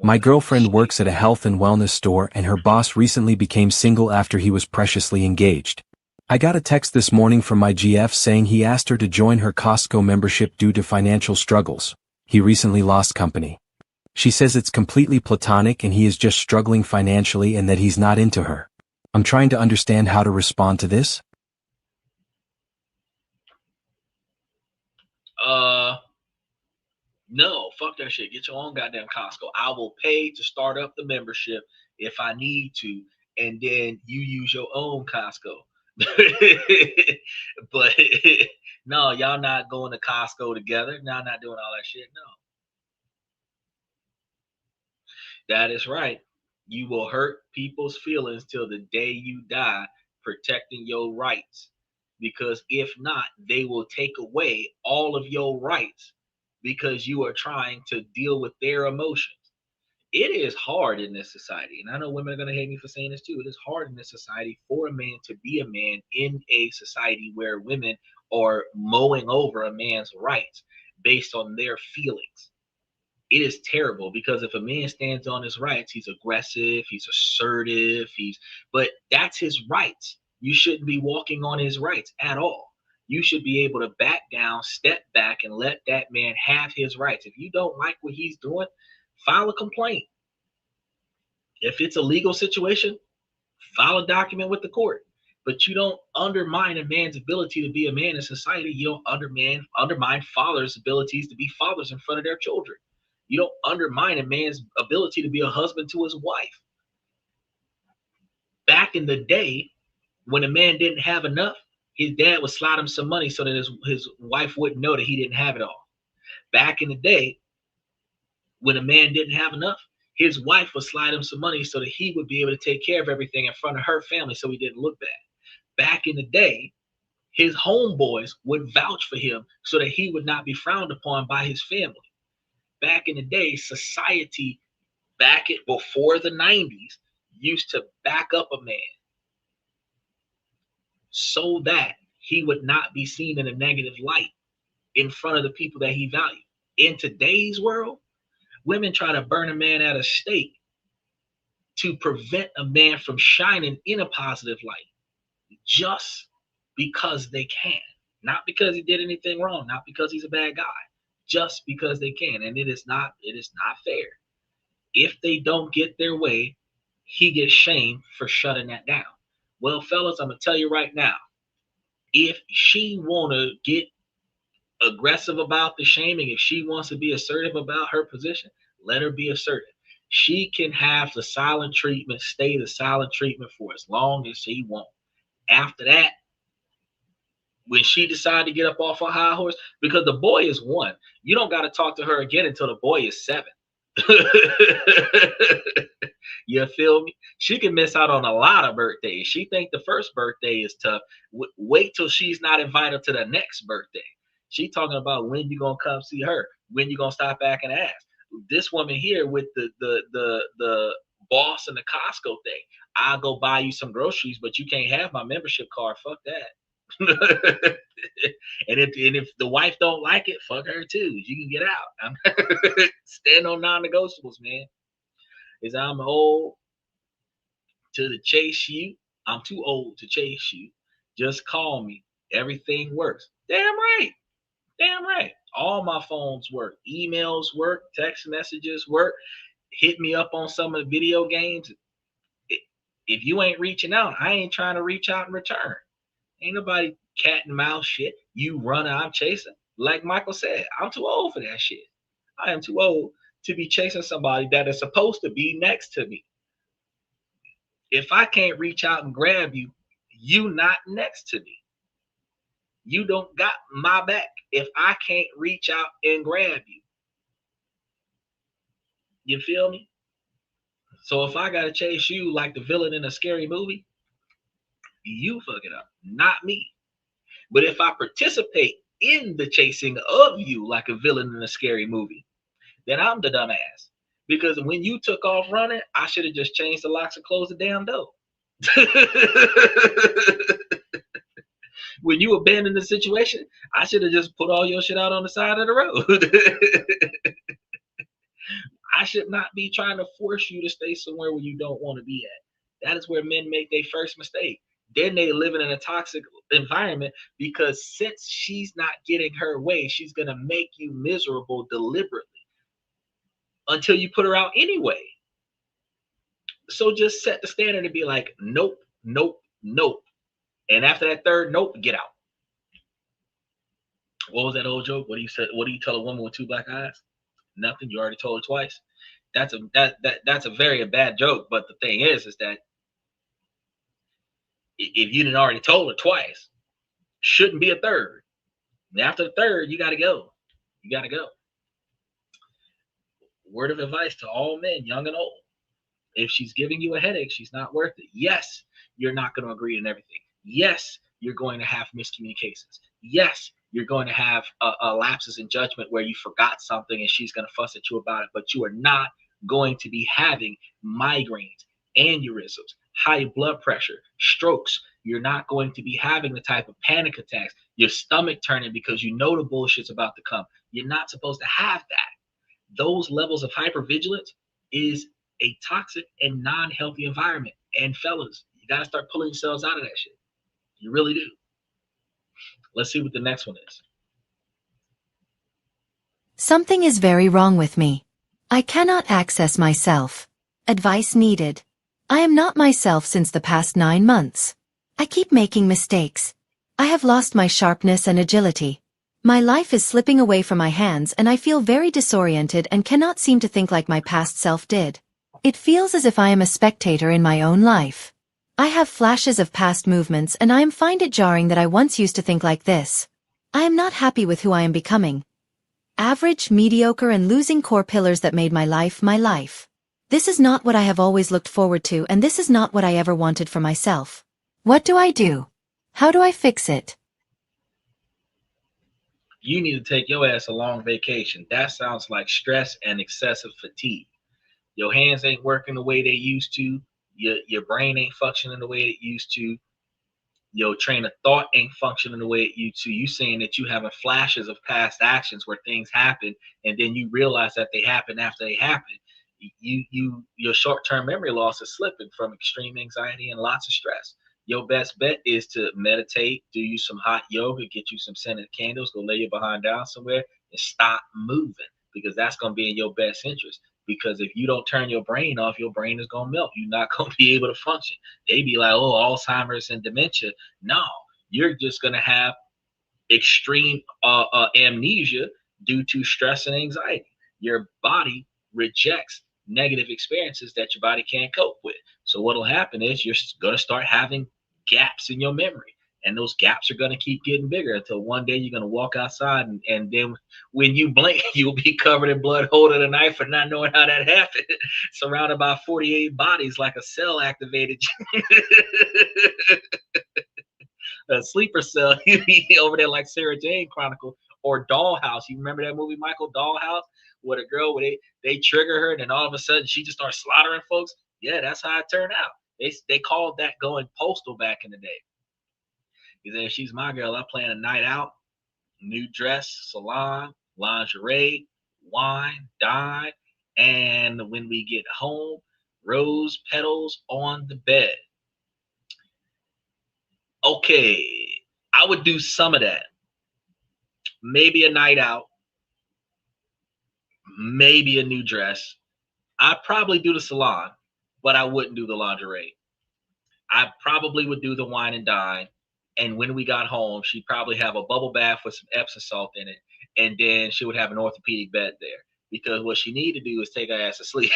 My girlfriend works at a health and wellness store, and her boss recently became single after he was preciously engaged. I got a text this morning from my GF saying he asked her to join her Costco membership due to financial struggles. He recently lost company. She says it's completely platonic and he is just struggling financially and that he's not into her. I'm trying to understand how to respond to this. No, fuck that shit. Get your own goddamn Costco. I will pay to start up the membership if I need to, and then you use your own Costco. But no, y'all not going to Costco together. Y'all not doing all that shit. No. That is right. You will hurt people's feelings till the day you die protecting your rights. Because if not, they will take away all of your rights because you are trying to deal with their emotions. It is hard in this society, and I know women are going to hate me for saying this too. It is hard in this society for a man to be a man in a society where women are mowing over a man's rights based on their feelings. It is terrible, because if a man stands on his rights, he's aggressive, he's assertive, but that's his rights. You shouldn't be walking on his rights at all. You should be able to back down, step back, and let that man have his rights. If you don't like what he's doing, file a complaint. If it's a legal situation, file a document with the court. But you don't undermine a man's ability to be a man in society. You don't undermine fathers' abilities to be fathers in front of their children. You don't undermine a man's ability to be a husband to his wife. Back in the day, when a man didn't have enough, his dad would slide him some money so that his wife wouldn't know that he didn't have it all. Back in the day, when a man didn't have enough, his wife would slide him some money so that he would be able to take care of everything in front of her family so he didn't look bad. Back in the day, his homeboys would vouch for him so that he would not be frowned upon by his family. Back in the day, society, before the 90s, used to back up a man so that he would not be seen in a negative light in front of the people that he valued. In today's world, women try to burn a man at a stake to prevent a man from shining in a positive light just because they can. Not because he did anything wrong, not because he's a bad guy, just because they can. And it is not fair. If they don't get their way, he gets shamed for shutting that down. Well, fellas, I'm gonna tell you right now, if she wanna get aggressive about the shaming, if she wants to be assertive about her position, let her be assertive. She can have the silent treatment, stay the silent treatment for as long as she wants. After that, when she decided to get up off her high horse, because the boy is 1, you don't got to talk to her again until the boy is 7. You feel me? She can miss out on a lot of birthdays. She think the first birthday is tough. Wait till she's not invited to the next birthday. She talking about when you gonna come see her, when you gonna stop acting ass. This woman here with the boss and the Costco thing. I'll go buy you some groceries, but you can't have my membership card. Fuck that. And if the wife don't like it, fuck her too. You can get out. I'm stand on non-negotiables, man. Is I'm old to chase you. I'm too old to chase you. Just call me. Everything works. Damn right. Damn right. All my phones work. Emails work. Text messages work. Hit me up on some of the video games. If you ain't reaching out, I ain't trying to reach out in return. Ain't nobody cat and mouse shit. You running, I'm chasing. Like Michael said, I'm too old for that shit. I am too old to be chasing somebody that is supposed to be next to me. If I can't reach out and grab you, you not next to me. You don't got my back if I can't reach out and grab you. You feel me? So if I gotta chase you like the villain in a scary movie, you fuck it up, not me. But if I participate in the chasing of you like a villain in a scary movie, then I'm the dumbass. Because when you took off running, I should have just changed the locks and closed the damn door. When you abandoned the situation, I should have just put all your shit out on the side of the road. I should not be trying to force you to stay somewhere where you don't want to be at. That is where men make their first mistake. Then they living in a toxic environment because since she's not getting her way, she's going to make you miserable deliberately until you put her out anyway. So just set the standard and be like, nope, nope, nope. And after that third nope, get out. What was that old joke? What do you tell a woman with two black eyes? Nothing. You already told her twice. That's a very bad joke. But the thing is that if you didn't already told her twice, shouldn't be a third. And after the third, you got to go. You got to go. Word of advice to all men, young and old. If she's giving you a headache, she's not worth it. Yes, you're not going to agree on everything. Yes, you're going to have miscommunications. Yes, you're going to have lapses in judgment where you forgot something and she's going to fuss at you about it. But you are not going to be having migraines, aneurysms, high blood pressure, strokes. You're not going to be having the type of panic attacks, your stomach turning because you know the bullshit's about to come. You're not supposed to have that. Those levels of hypervigilance is a toxic and non-healthy environment. And fellas, you got to start pulling yourselves out of that shit. You really do. Let's see what the next one is. Something is very wrong with me. I cannot access myself. Advice needed. I am not myself since the past 9 months. I keep making mistakes. I have lost my sharpness and agility. My life is slipping away from my hands and I feel very disoriented and cannot seem to think like my past self did. It feels as if I am a spectator in my own life. I have flashes of past movements and I find it jarring that I once used to think like this. I am not happy with who I am becoming. Average, mediocre and losing core pillars that made my life my life. This is not what I have always looked forward to and this is not what I ever wanted for myself. What do I do? How do I fix it? You need to take your ass a long vacation. That sounds like stress and excessive fatigue. Your hands ain't working the way they used to. Your brain ain't functioning the way it used to. Your train of thought ain't functioning the way it used to. You saying that you having flashes of past actions where things happen, and then you realize that they happen after they happen. Your short-term memory loss is slipping from extreme anxiety and lots of stress. Your best bet is to meditate, do you some hot yoga, get you some scented candles, go lay your behind down somewhere, and stop moving, because that's going to be in your best interest. Because if you don't turn your brain off, your brain is going to melt. You're not going to be able to function. They be like, oh, Alzheimer's and dementia. No, you're just going to have extreme amnesia due to stress and anxiety. Your body rejects negative experiences that your body can't cope with. So what'll happen is you're going to start having gaps in your memory. And those gaps are going to keep getting bigger until one day you're going to walk outside and then when you blink, you'll be covered in blood, holding a knife and not knowing how that happened. Surrounded by 48 bodies like a cell activated. A sleeper cell. You'll be over there like Sarah Jane Chronicle or Dollhouse. You remember that movie, Michael, Dollhouse? Where the girl, where they trigger her and then all of a sudden she just starts slaughtering folks. Yeah, that's how it turned out. They called that going postal back in the day. He said, if she's my girl, I plan a night out, new dress, salon, lingerie, wine, dine, and when we get home, rose petals on the bed. Okay, I would do some of that. Maybe a night out, maybe a new dress. I'd probably do the salon, but I wouldn't do the lingerie. I probably would do the wine and dine. And when we got home, she'd probably have a bubble bath with some Epsom salt in it. And then she would have an orthopedic bed there. Because what she need to do is take her ass to sleep.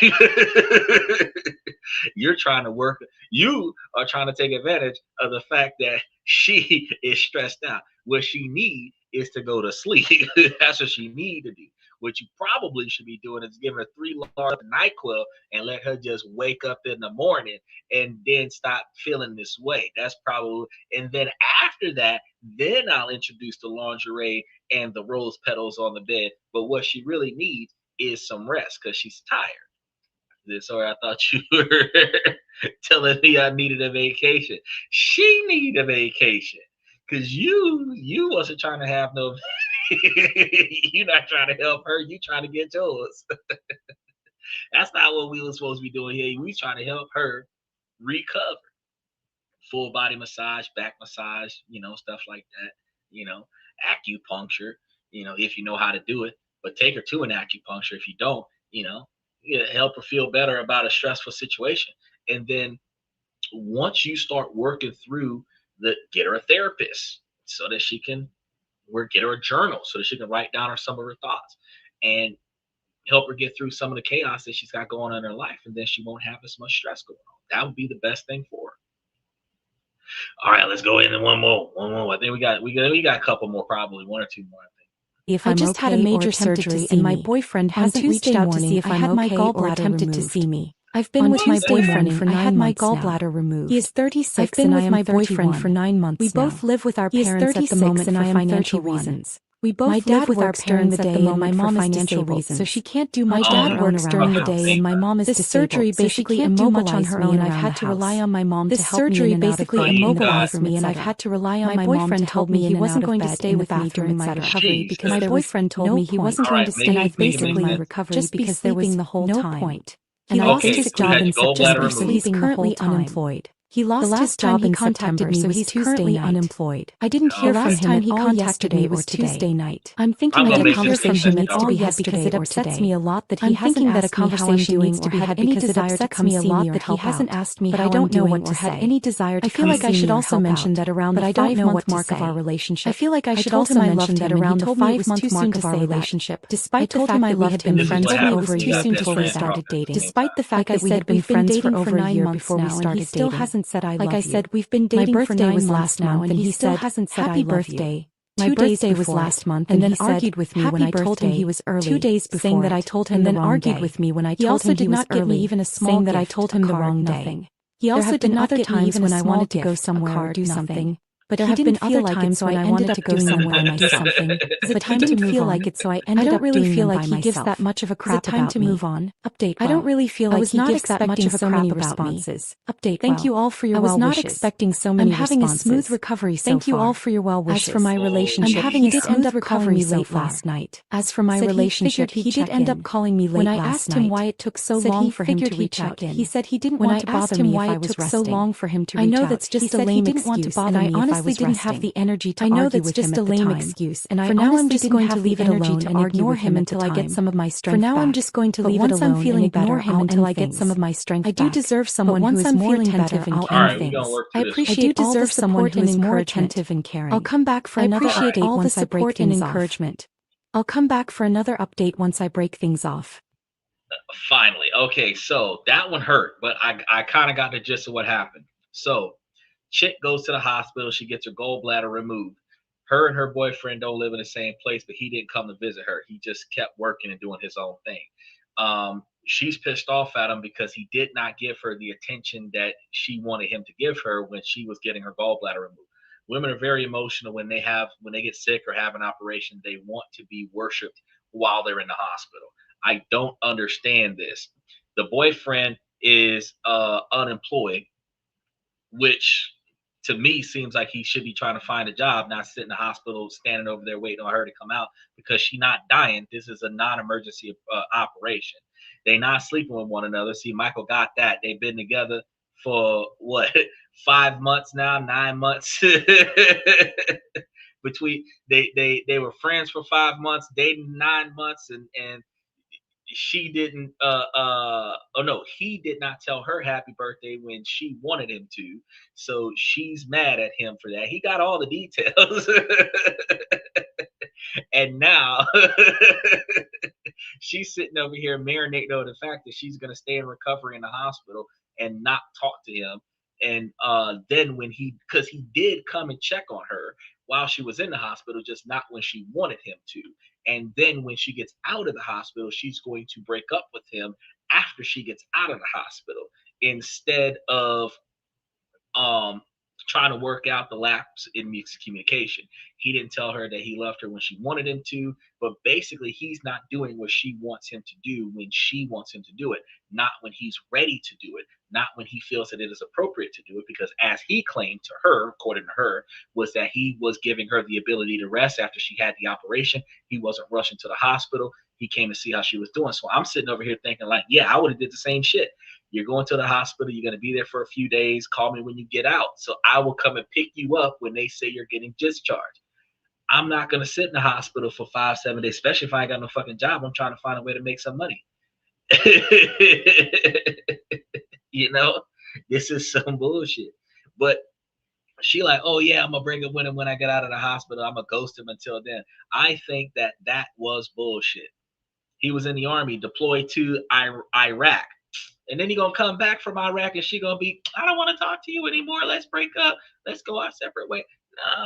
You're trying to work. You are trying to take advantage of the fact that she is stressed out. What she need is to go to sleep. That's what she need to do. What you probably should be doing is giving her 3 large NyQuil and let her just wake up in the morning and then stop feeling this way. That's probably, and then after that, then I'll introduce the lingerie and the rose petals on the bed. But what she really needs is some rest because she's tired. Sorry, I thought you were telling me I needed a vacation. She need a vacation because you wasn't trying to have no. You're not trying to help her. You trying to get yours. That's not what we were supposed to be doing here. We trying to help her recover. Full body massage, back massage, stuff like that. Acupuncture, if you know how to do it. But take her to an acupuncture if you don't, help her feel better about a stressful situation. And then once you start working through get her a therapist so that she can get her a journal so that she can write down some of her thoughts and help her get through some of the chaos that she's got going on in her life. And then she won't have as much stress going on. That would be the best thing for her. All right, let's go into one more. I think we got a couple more, probably 1 or 2 more, I think. If I just had a major surgery and my boyfriend hasn't reached out to see if I had my gallbladder attempted to see me. I've been with my boyfriend for 9 months now. I had my gallbladder removed. He is 36 and I am with my boyfriend for 9 months now. We both live with our parents at the moment for financial reasons. We both live with our parents at the moment my mom is disabled, so she can't do much. My dad works during the day and my mom is disabled. This surgery basically immobilized me and I've had to rely on my mom to help me in and out of bed. Immobilized me and I've had to rely on my boyfriend to help me he wasn't going to stay with me during my recovery because my boyfriend told me he wasn't going to stay with basically my recovery because there was no point. He lost his job in September, so he's currently unemployed. He lost his job in September, so he's currently unemployed. I didn't hear from him at all yesterday or Tuesday night. I'm thinking that a conversation needs to be had because it upsets me a lot that he hasn't asked me how I'm doing or had any desire to come see me or he hasn't asked me how I'm doing or had any desire to come see me or help out. I feel like I should also mention that around the 5-month mark of our relationship. I feel like I should also mention that around the 5-month mark of our relationship, despite the fact that we had been friends for over a year before we started dating, despite the fact that we had been friends for over a year before we started dating, said I love you. Like I said, we've been dating for 9 months now, and he still hasn't said I love you. My birthday was last month, and then argued with me when I told him he was early, 2 days before, saying that I told him the wrong day. He also did not give me even a small gift, that I told him the wrong day. He also did not get me even when I wanted to go somewhere or do something. But there have been other times when I wanted to go somewhere and do something. But he didn't feel like it, so I ended up doing them by myself. I don't really feel like he gives that much of a crap about me. Is it time to move on? Update. I don't really feel like he gives that much of a crap about me. Update. Thank you all for your well wishes. I was not expecting so many responses. I'm having a smooth recovery so far. Thank you all for your well wishes. As for my relationship, I'm having a smooth recovery late last night. As for my relationship, he did end up calling me late last night. When I asked him why it took so long for him to reach out, he said he didn't want to bother me if I was resting. I know that's just a lame excuse, and I honestly didn't have the energy to argue with him at the time. I know that's just a lame excuse, and I now I'm just going to leave it alone and ignore him until I get some of my strength back. For now I'm just going to leave it alone and ignore him until I get some of my strength back. I do deserve someone who is more attentive and caring. I appreciate all the support and more attentive and caring. I'll come back for another update once I break things off. I'll come back for another update once I break things off. Finally. Okay, so that one hurt, but I kind of got the gist of what happened. So chick goes to the hospital. She gets her gallbladder removed. Her and her boyfriend don't live in the same place, but he didn't come to visit her. He just kept working and doing his own thing. She's pissed off at him because he did not give her the attention that she wanted him to give her when she was getting her gallbladder removed. Women are very emotional when they get sick or have an operation. They want to be worshipped while they're in the hospital. I don't understand this. The boyfriend is unemployed, which to me seems like he should be trying to find a job, not sit in the hospital standing over there waiting on her to come out because she's not dying. This is a non-emergency operation. They not sleeping with one another. See, Michael got that. They've been together for what, 5 months now, 9 months. Between they were friends for 5 months, dating 9 months, and she didn't he did not tell her happy birthday when she wanted him to, so she's mad at him for that. He got all the details. And now she's sitting over here marinating on the fact that she's going to stay in recovery in the hospital and not talk to him. And then when because he did come and check on her while she was in the hospital, just not when she wanted him to. And then when she gets out of the hospital, she's going to break up with him after she gets out of the hospital, instead of trying to work out the lapse in miscommunication. He didn't tell her that he loved her when she wanted him to, but basically he's not doing what she wants him to do when she wants him to do it, not when he's ready to do it, not when he feels that it is appropriate to do it, because as he claimed to her, according to her, was that he was giving her the ability to rest after she had the operation. He wasn't rushing to the hospital. He came to see how she was doing. So I'm sitting over here thinking like, yeah, I would have did the same shit. You're going to the hospital. You're going to be there for a few days. Call me when you get out. So I will come and pick you up when they say you're getting discharged. I'm not going to sit in the hospital for 5-7 days, especially if I ain't got no fucking job. I'm trying to find a way to make some money. You know, this is some bullshit. But she like, oh yeah, I'm going to bring it with him when I get out of the hospital. I'm going to ghost him until then. I think that was bullshit. He was in the army, deployed to Iraq. And then he gonna come back from Iraq and she gonna be, I don't want to talk to you anymore. Let's break up. Let's go our separate way.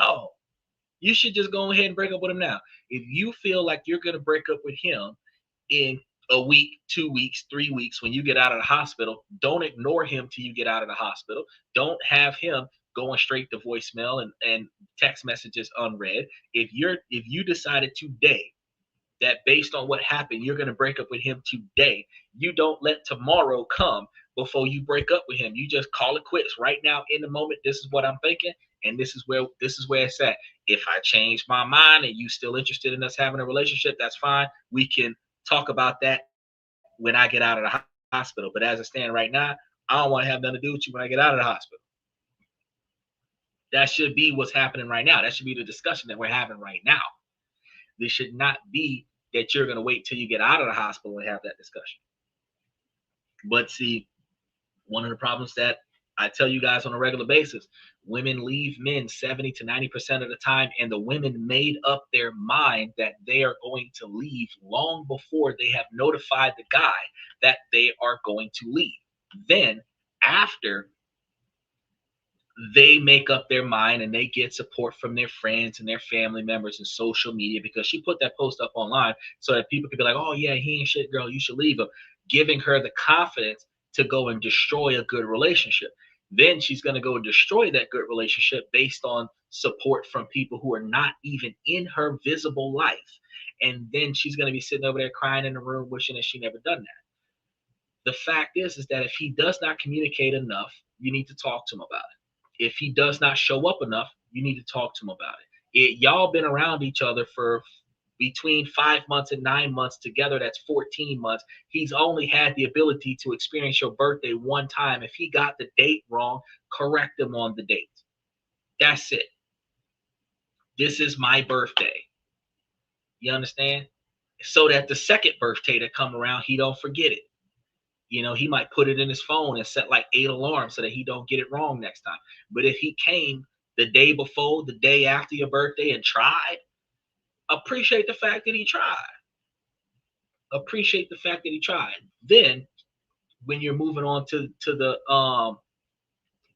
No, you should just go ahead and break up with him now. If you feel like you're gonna break up with him in a week, 2 weeks, 3 weeks, when you get out of the hospital, don't ignore him till you get out of the hospital. Don't have him going straight to voicemail and text messages unread. If you decided today that based on what happened, you're going to break up with him today, you don't let tomorrow come before you break up with him. You just call it quits right now in the moment. This is what I'm thinking, and this is where it's at. If I change my mind and you still interested in us having a relationship, that's fine. We can talk about that when I get out of the hospital. But as I stand right now, I don't want to have nothing to do with you when I get out of the hospital. That should be what's happening right now. That should be the discussion that we're having right now. This should not be that you're going to wait till you get out of the hospital and have that discussion. But see, one of the problems that I tell you guys on a regular basis, women leave men 70 to 90% of the time, and the women made up their mind that they are going to leave long before they have notified the guy that they are going to leave. Then after they make up their mind and they get support from their friends and their family members and social media, because she put that post up online so that people could be like, oh yeah, he ain't shit, girl, you should leave him, giving her the confidence to go and destroy a good relationship. Then she's going to go and destroy that good relationship based on support from people who are not even in her visible life. And then she's going to be sitting over there crying in the room wishing that she never done that. The fact is that if he does not communicate enough, you need to talk to him about it. If he does not show up enough, you need to talk to him about it. Y'all been around each other for between 5 months and 9 months together. That's 14 months. He's only had the ability to experience your birthday one time. If he got the date wrong, correct him on the date. That's it. This is my birthday. You understand? So that the second birthday that come around, he don't forget it. You know, he might put it in his phone and set like 8 alarms so that he don't get it wrong next time. But if he came the day before, the day after your birthday and tried, appreciate the fact that he tried. Appreciate the fact that he tried. Then when you're moving on to the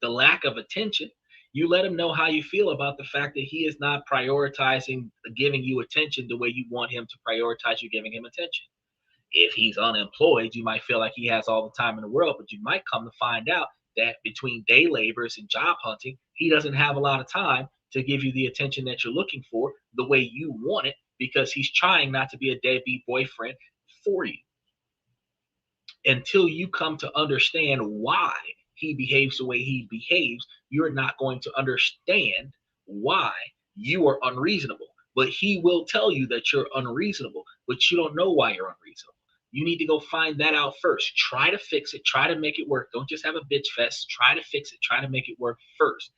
lack of attention, you let him know how you feel about the fact that he is not prioritizing giving you attention the way you want him to prioritize you giving him attention. If he's unemployed, you might feel like he has all the time in the world, but you might come to find out that between day labors and job hunting, he doesn't have a lot of time to give you the attention that you're looking for the way you want it, because he's trying not to be a deadbeat boyfriend for you. Until you come to understand why he behaves the way he behaves, you're not going to understand why you are unreasonable. But he will tell you that you're unreasonable, but you don't know why you're unreasonable. You need to go find that out first. Try to fix it. Try to make it work. Don't just have a bitch fest. Try to fix it. Try to make it work first.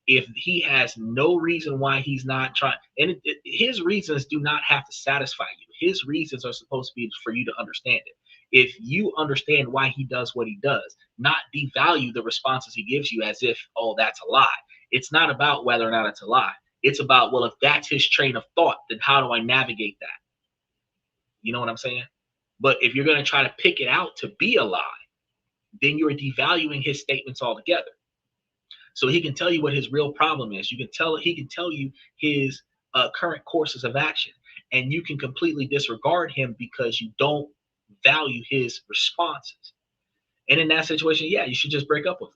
If he has no reason why he's not trying, and his reasons do not have to satisfy you. His reasons are supposed to be for you to understand it. If you understand why he does what he does, not devalue the responses he gives you as if, oh, that's a lie. It's not about whether or not it's a lie. It's about, well, if that's his train of thought, then how do I navigate that? You know what I'm saying? But if you're going to try to pick it out to be a lie, then you're devaluing his statements altogether. So he can tell you what his real problem is. He can tell you his current courses of action, and you can completely disregard him because you don't value his responses. And in that situation, yeah, you should just break up with him.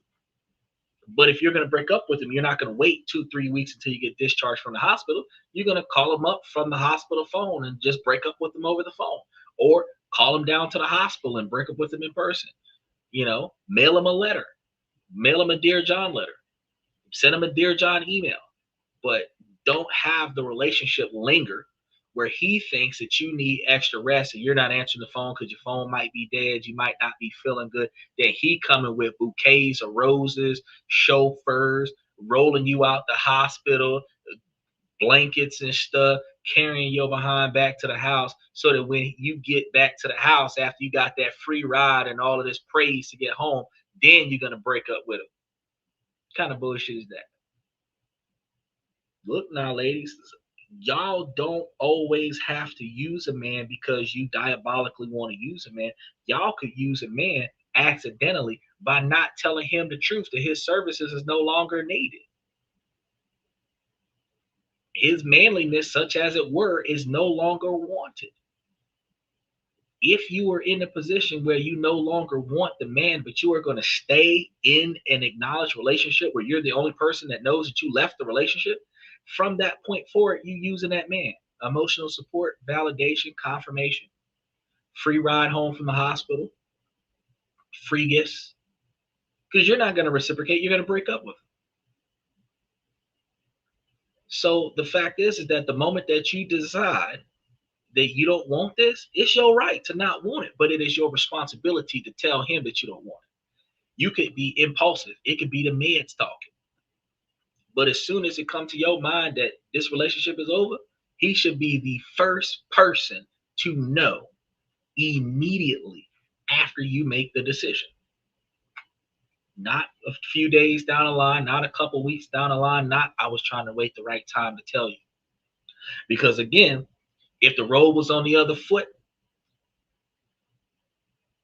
But if you're going to break up with him, you're not going to wait 2-3 weeks until you get discharged from the hospital. You're going to call him up from the hospital phone and just break up with him over the phone, or call him down to the hospital and break up with him in person. You know, mail him a letter, mail him a Dear John letter, send him a Dear John email, but don't have the relationship linger where he thinks that you need extra rest and you're not answering the phone because your phone might be dead, you might not be feeling good. Then he coming with bouquets of roses, chauffeurs, rolling you out the hospital, blankets and stuff, carrying your behind back to the house so that when you get back to the house after you got that free ride and all of this praise to get home, then you're going to break up with him. What kind of bullshit is that? Look now, ladies, y'all don't always have to use a man because you diabolically want to use a man. Y'all could use a man accidentally by not telling him the truth that his services is no longer needed. His manliness, such as it were, is no longer wanted. If you are in a position where you no longer want the man, but you are going to stay in an acknowledged relationship where you're the only person that knows that you left the relationship, from that point forward, you using that man. Emotional support, validation, confirmation, free ride home from the hospital, free gifts. Because you're not going to reciprocate, you're going to break up with him. So the fact is that the moment that you decide that you don't want this, it's your right to not want it, but it is your responsibility to tell him that you don't want it. You could be impulsive. It could be the meds talking. But as soon as it comes to your mind that this relationship is over, he should be the first person to know immediately after you make the decision. Not a few days down the line, not a couple weeks down the line, not I was trying to wait the right time to tell you. Because again, if the road was on the other foot,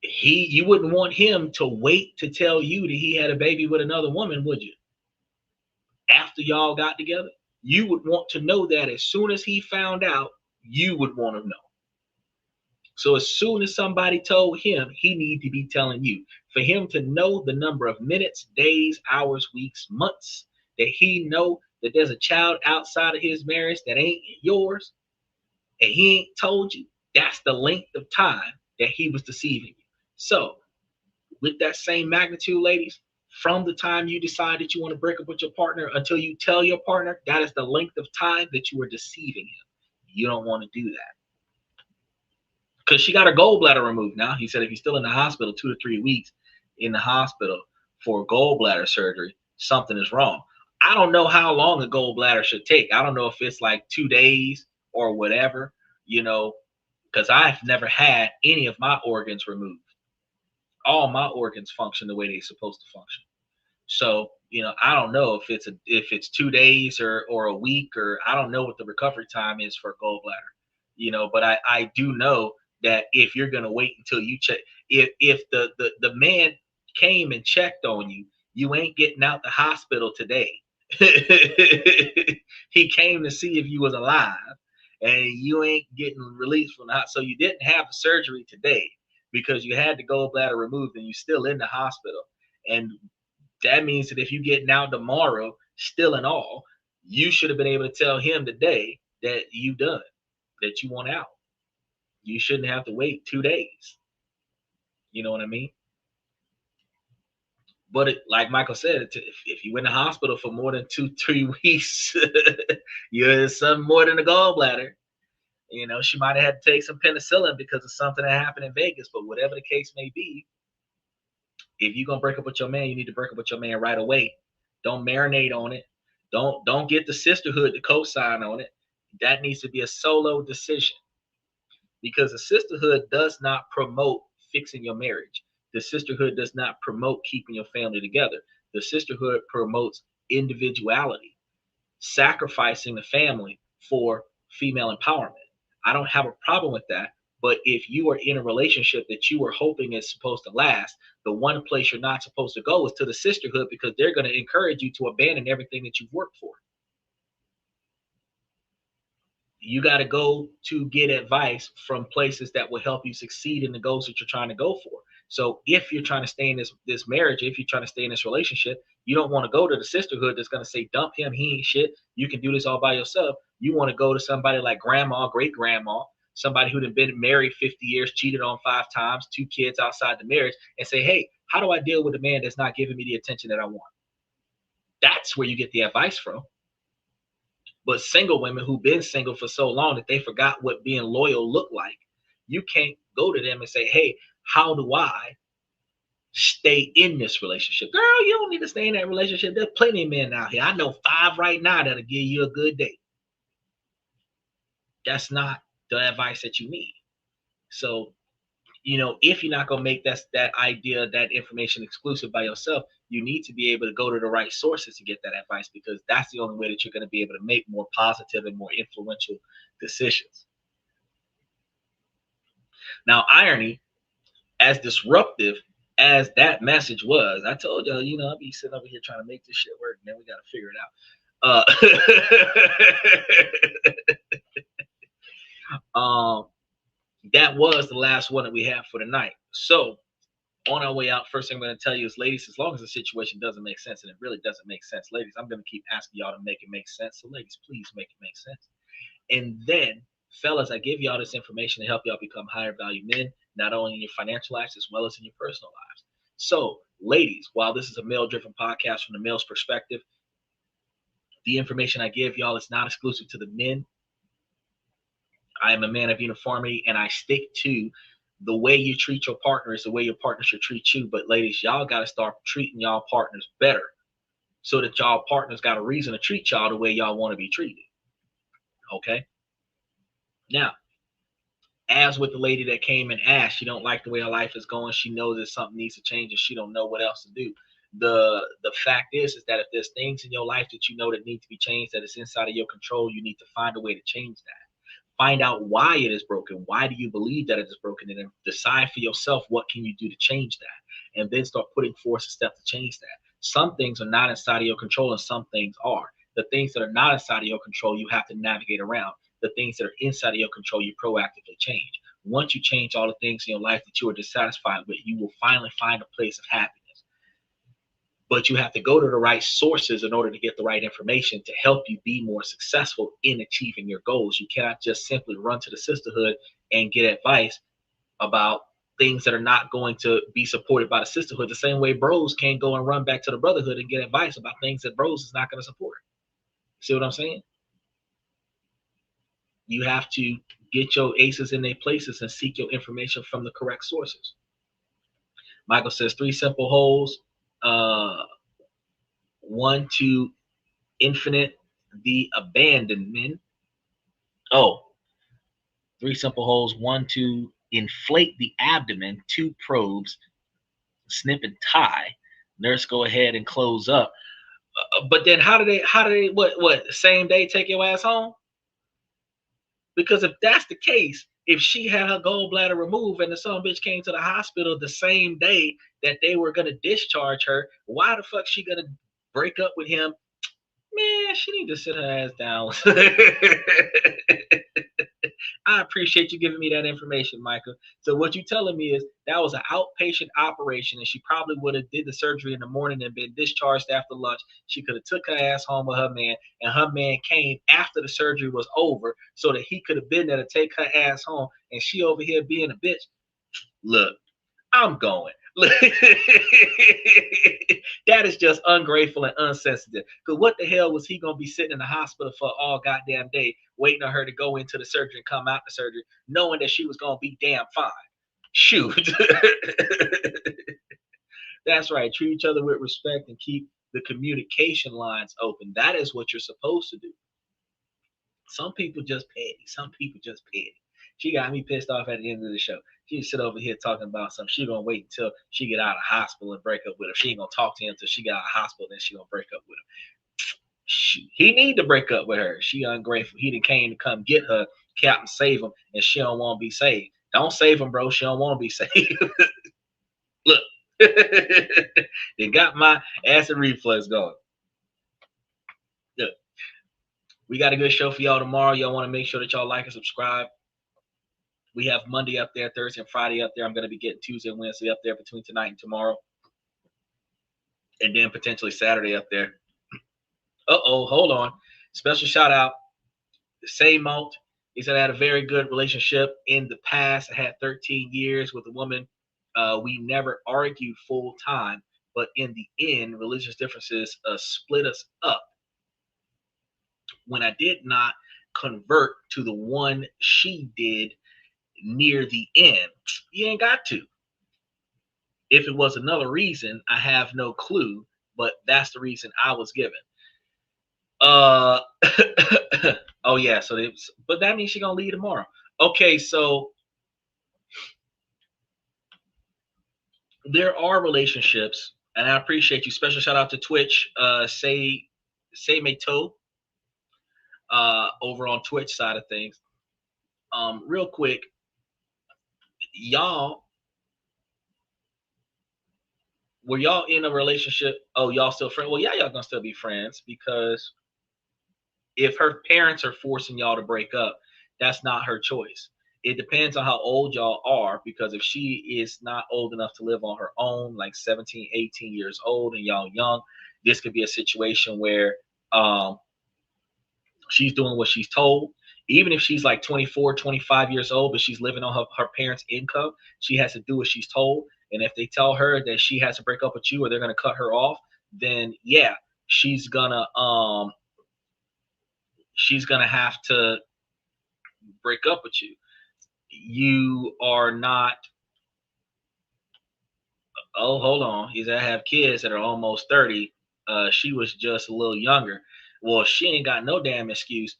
you wouldn't want him to wait to tell you that he had a baby with another woman, would you? After y'all got together, you would want to know that as soon as he found out, you would want to know. So as soon as somebody told him, he need to be telling you. For him to know the number of minutes, days, hours, weeks, months, that he know that there's a child outside of his marriage that ain't yours, and he ain't told you, that's the length of time that he was deceiving you. So with that same magnitude, ladies, from the time you decide that you want to break up with your partner until you tell your partner, that is the length of time that you are deceiving him. You don't want to do that. Because she got her gallbladder removed now. He said if he's still in the hospital 2 to 3 weeks in the hospital for gallbladder surgery, something is wrong. I don't know how long a gallbladder should take. I don't know if it's like 2 days or whatever, you know, because I've never had any of my organs removed. All my organs function the way they're supposed to function. So, you know, I don't know if it's 2 days or a week, or I don't know what the recovery time is for gallbladder, you know, but I do know that if you're going to wait until you check, if the man came and checked on you, you ain't getting out the hospital today. He came to see if you was alive, and you ain't getting released from the hospital. So you didn't have the surgery today because you had the gallbladder removed and you're still in the hospital. And that means that if you getting out tomorrow, still and all, you should have been able to tell him today that you done, that you want out. You shouldn't have to wait 2 days. You know what I mean? But like Michael said, if you in the hospital for more than 2-3 weeks, you're something more than a gallbladder. You know, she might have had to take some penicillin because of something that happened in Vegas. But whatever the case may be, if you're gonna break up with your man, you need to break up with your man right away. Don't marinate on it. Don't get the sisterhood to co-sign on it. That needs to be a solo decision, because the sisterhood does not promote fixing your marriage. The sisterhood does not promote keeping your family together. The sisterhood promotes individuality, sacrificing the family for female empowerment. I don't have a problem with that. But if you are in a relationship that you are hoping is supposed to last, the one place you're not supposed to go is to the sisterhood, because they're going to encourage you to abandon everything that you've worked for. You got to go to get advice from places that will help you succeed in the goals that you're trying to go for. So if you're trying to stay in this marriage, if you're trying to stay in this relationship, you don't want to go to the sisterhood that's going to say, dump him, he ain't shit, you can do this all by yourself. You want to go to somebody like grandma, great grandma, somebody who'd have been married 50 years, cheated on 5 times, 2 kids outside the marriage, and say, hey, how do I deal with a man that's not giving me the attention that I want? That's where you get the advice from. But single women who've been single for so long that they forgot what being loyal looked like, you can't go to them and say, hey, how do I stay in this relationship? Girl, you don't need to stay in that relationship. There's plenty of men out here. I know 5 right now that'll give you a good date. That's not the advice that you need. So, you know, if you're not going to make that idea, that information exclusive by yourself, you need to be able to go to the right sources to get that advice, because that's the only way that you're going to be able to make more positive and more influential decisions. Now, irony, as disruptive as that message was, I told y'all, you know, I'll be sitting over here trying to make this shit work, and then we got to figure it out. That was the last one that we have for tonight. So on our way out, first thing I'm going to tell you is, ladies, as long as the situation doesn't make sense, and it really doesn't make sense, ladies, I'm going to keep asking y'all to make it make sense. So ladies, please make it make sense. And then, fellas, I give y'all this information to help y'all become higher value men, not only in your financial lives as well as in your personal lives. So ladies, while this is a male-driven podcast from the male's perspective, the information I give y'all is not exclusive to the men. I am a man of uniformity, and I stick to the way you treat your partner is the way your partner should treat you. But ladies, y'all got to start treating y'all partners better, so that y'all partners got a reason to treat y'all the way y'all want to be treated. Okay? Now, as with the lady that came and asked, she don't like the way her life is going. She knows that something needs to change, and she don't know what else to do. The fact is that if there's things in your life that you know that need to be changed, that is inside of your control, you need to find a way to change that. Find out why it is broken. Why do you believe that it is broken? And then decide for yourself, what can you do to change that? And then start putting forth a step to change that. Some things are not inside of your control, and some things are. The things that are not inside of your control, you have to navigate around. The things that are inside of your control, you proactively change. Once you change all the things in your life that you are dissatisfied with, you will finally find a place of happiness. But you have to go to the right sources in order to get the right information to help you be more successful in achieving your goals. You cannot just simply run to the sisterhood and get advice about things that are not going to be supported by the sisterhood, the same way bros can't go and run back to the brotherhood and get advice about things that bros is not going to support. See what I'm saying? You have to get your aces in their places and seek your information from the correct sources. Michael says 3 simple holes. 1 to infinite the abandonment. 3 simple holes. 1 to inflate the abdomen. 2 probes. Snip and tie. Nurse, go ahead and close up. But then how do they what same day take your ass home? Because if that's the case, if she had her gallbladder removed and the son bitch came to the hospital the same day that they were gonna discharge her, why the fuck she gonna break up with him? Man, she need to sit her ass down. I appreciate you giving me that information, Michael. So what you're telling me is that was an outpatient operation, and she probably would have did the surgery in the morning and been discharged after lunch. She could have took her ass home with her man, and her man came after the surgery was over so that he could have been there to take her ass home, and she over here being a bitch. Look, I'm going. That is just ungrateful and unsensitive. Because what the hell was he going to be sitting in the hospital for all goddamn day, waiting on her to go into the surgery and come out the surgery, knowing that she was going to be damn fine? Shoot. That's right. Treat each other with respect and keep the communication lines open. That is what you're supposed to do. Some people just petty. Some people just petty. She got me pissed off at the end of the show. She sit over here talking about something. She gonna wait until she get out of hospital and break up with him. She ain't gonna talk to him until she get out of hospital, then she gonna break up with him. He need to break up with her. She ungrateful. He done came to come get her, Captain save him, and she don't want to be saved. Don't save him, bro. She don't want to be saved. Look, they got my acid reflux going. Look, we got a good show for y'all tomorrow. Y'all want to make sure that y'all like and subscribe. We have Monday up there, Thursday and Friday up there. I'm going to be getting Tuesday and Wednesday up there between tonight and tomorrow. And then potentially Saturday up there. Uh-oh, hold on. Special shout out. The same Malt. He said I had a very good relationship in the past. I had 13 years with a woman. We never argued full time, but in the end, religious differences split us up. When I did not convert to the one she did near the end, you ain't got to. If it was another reason, I have no clue, but that's the reason I was given. Oh yeah, so but that means she's gonna leave tomorrow. Okay, so there are relationships, and I appreciate you. Special shout out to Twitch, say Meto, over on Twitch side of things. Real quick, were y'all in a relationship? Oh, y'all still friends? Well, yeah, y'all gonna still be friends, because if her parents are forcing y'all to break up, that's not her choice. It depends on how old y'all are, because if she is not old enough to live on her own, like 17, 18 years old, and y'all young, this could be a situation where she's doing what she's told. Even if she's like 24, 25 years old, but she's living on her parents' income, she has to do what she's told. And if they tell her that she has to break up with you or they're going to cut her off, then yeah, she's gonna have to break up with you. You are not. Oh, hold on. He's I have kids that are almost 30. She was just a little younger. Well, she ain't got no damn excuse.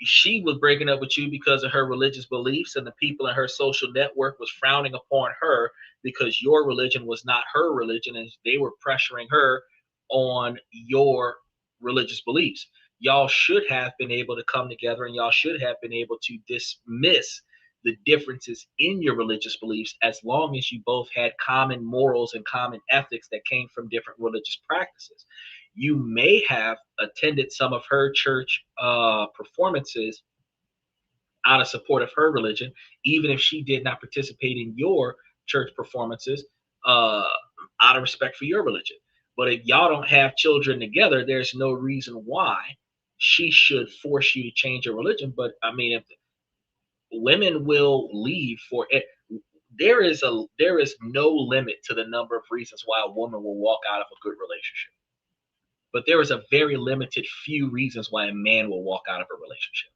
She was breaking up with you because of her religious beliefs, and the people in her social network was frowning upon her because your religion was not her religion, and they were pressuring her on your religious beliefs. Y'all should have been able to come together, and y'all should have been able to dismiss the differences in your religious beliefs, as long as you both had common morals and common ethics that came from different religious practices. You may have attended some of her church performances out of support of her religion, even if she did not participate in your church performances out of respect for your religion. But if y'all don't have children together, there's no reason why she should force you to change your religion. But I mean, if women will leave for it, there is no limit to the number of reasons why a woman will walk out of a good relationship. But there is a very limited few reasons why a man will walk out of a relationship.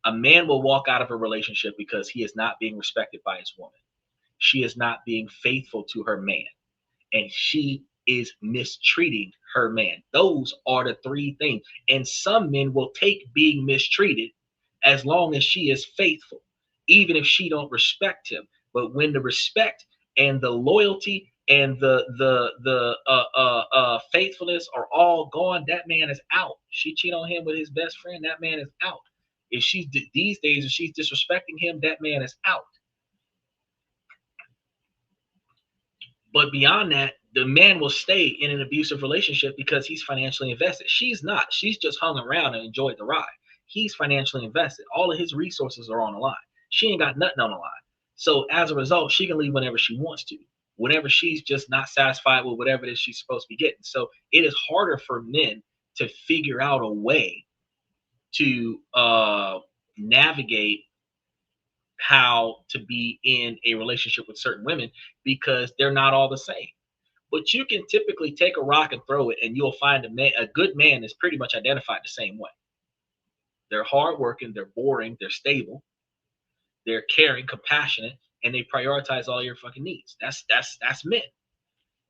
A man will walk out of a relationship because he is not being respected by his woman. She is not being faithful to her man. And she is mistreating her man. Those are the three things. And some men will take being mistreated as long as she is faithful, even if she don't respect him. But when the respect and the loyalty and the faithfulness are all gone, that man is out. She cheat on him with his best friend, that man is out. If she's these days, if she's disrespecting him, that man is out. But beyond that, the man will stay in an abusive relationship because he's financially invested. She's not. She's just hung around and enjoyed the ride. He's financially invested. All of his resources are on the line. She ain't got nothing on the line. So as a result, she can leave whenever she wants to, whenever she's just not satisfied with whatever it is she's supposed to be getting. So it is harder for men to figure out a way to navigate how to be in a relationship with certain women because they're not all the same. But you can typically take a rock and throw it, and you'll find a good man is pretty much identified the same way. They're hardworking, they're boring, they're stable, they're caring, compassionate, and they prioritize all your fucking needs. That's men.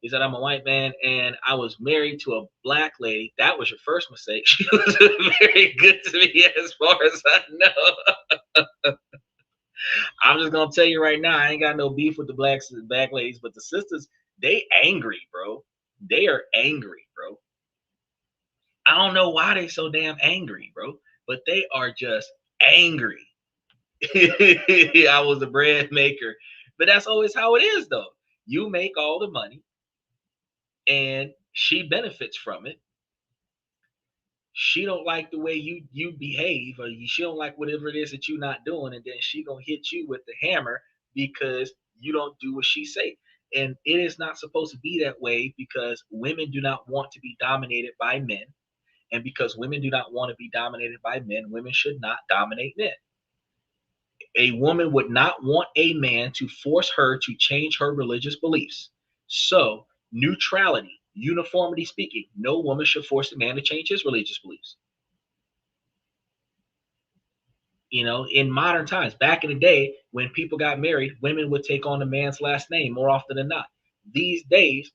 He said, I'm a white man and I was married to a black lady. That was your first mistake. She was very good to me as far as I know. I'm just gonna tell you right now, I ain't got no beef with the black ladies, but the sisters, they angry, bro. They are angry, bro. I don't know why they so damn angry, bro, but they are just angry. I was a bread maker, but that's always how it is, though. You make all the money, and she benefits from it. She don't like the way you behave, or she don't like whatever it is that you're not doing, and then she gonna hit you with the hammer because you don't do what she say. And it is not supposed to be that way because women do not want to be dominated by men. And because women do not want to be dominated by men, women should not dominate men. A woman would not want a man to force her to change her religious beliefs. So, neutrality, uniformity speaking, no woman should force a man to change his religious beliefs. You know, in modern times, back in the day, when people got married, women would take on the man's last name more often than not. These days,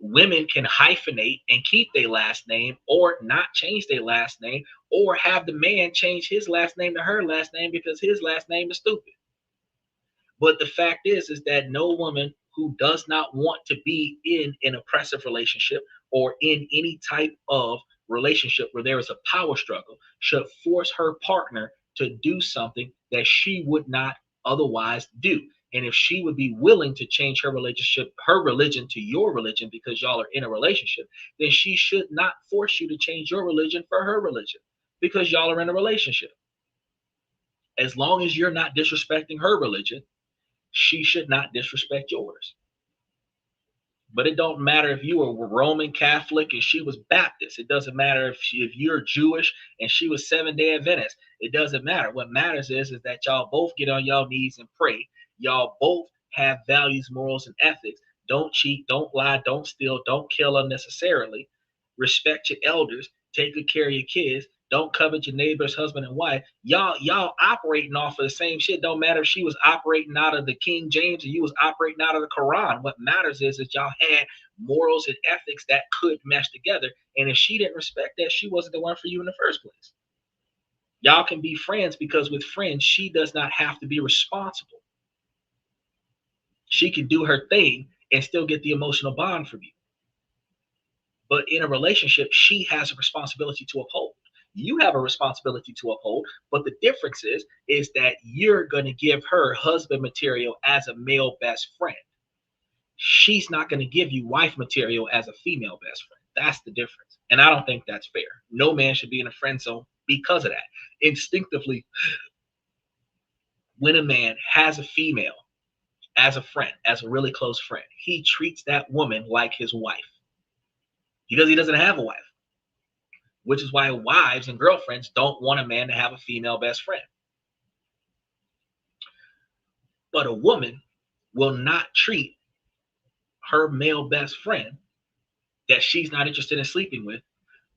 women can hyphenate and keep their last name or not change their last name, or have the man change his last name to her last name because his last name is stupid. But the fact is that no woman who does not want to be in an oppressive relationship or in any type of relationship where there is a power struggle should force her partner to do something that she would not otherwise do. And if she would be willing to change her religion to your religion because y'all are in a relationship, then she should not force you to change your religion for her religion because y'all are in a relationship. As long as you're not disrespecting her religion, she should not disrespect yours. But it don't matter if you were Roman Catholic and she was Baptist. It doesn't matter if you're Jewish and she was Seventh-day Adventist. It doesn't matter. What matters is that y'all both get on y'all knees and pray. Y'all both have values, morals, and ethics. Don't cheat, don't lie, don't steal, don't kill unnecessarily. Respect your elders. Take good care of your kids. Don't covet your neighbor's husband and wife. Y'all operating off of the same shit. Don't matter if she was operating out of the King James or you was operating out of the Quran. What matters is that y'all had morals and ethics that could mesh together. And if she didn't respect that, she wasn't the one for you in the first place. Y'all can be friends because with friends, she does not have to be responsible. She can do her thing and still get the emotional bond from you. But in a relationship, she has a responsibility to uphold. You have a responsibility to uphold, but the difference is that you're going to give her husband material as a male best friend. She's not going to give you wife material as a female best friend. That's the difference. And I don't think that's fair. No man should be in a friend zone because of that. Instinctively, when a man has a female as a friend, as a really close friend, he treats that woman like his wife because he doesn't have a wife. Which is why wives and girlfriends don't want a man to have a female best friend. But a woman will not treat her male best friend that she's not interested in sleeping with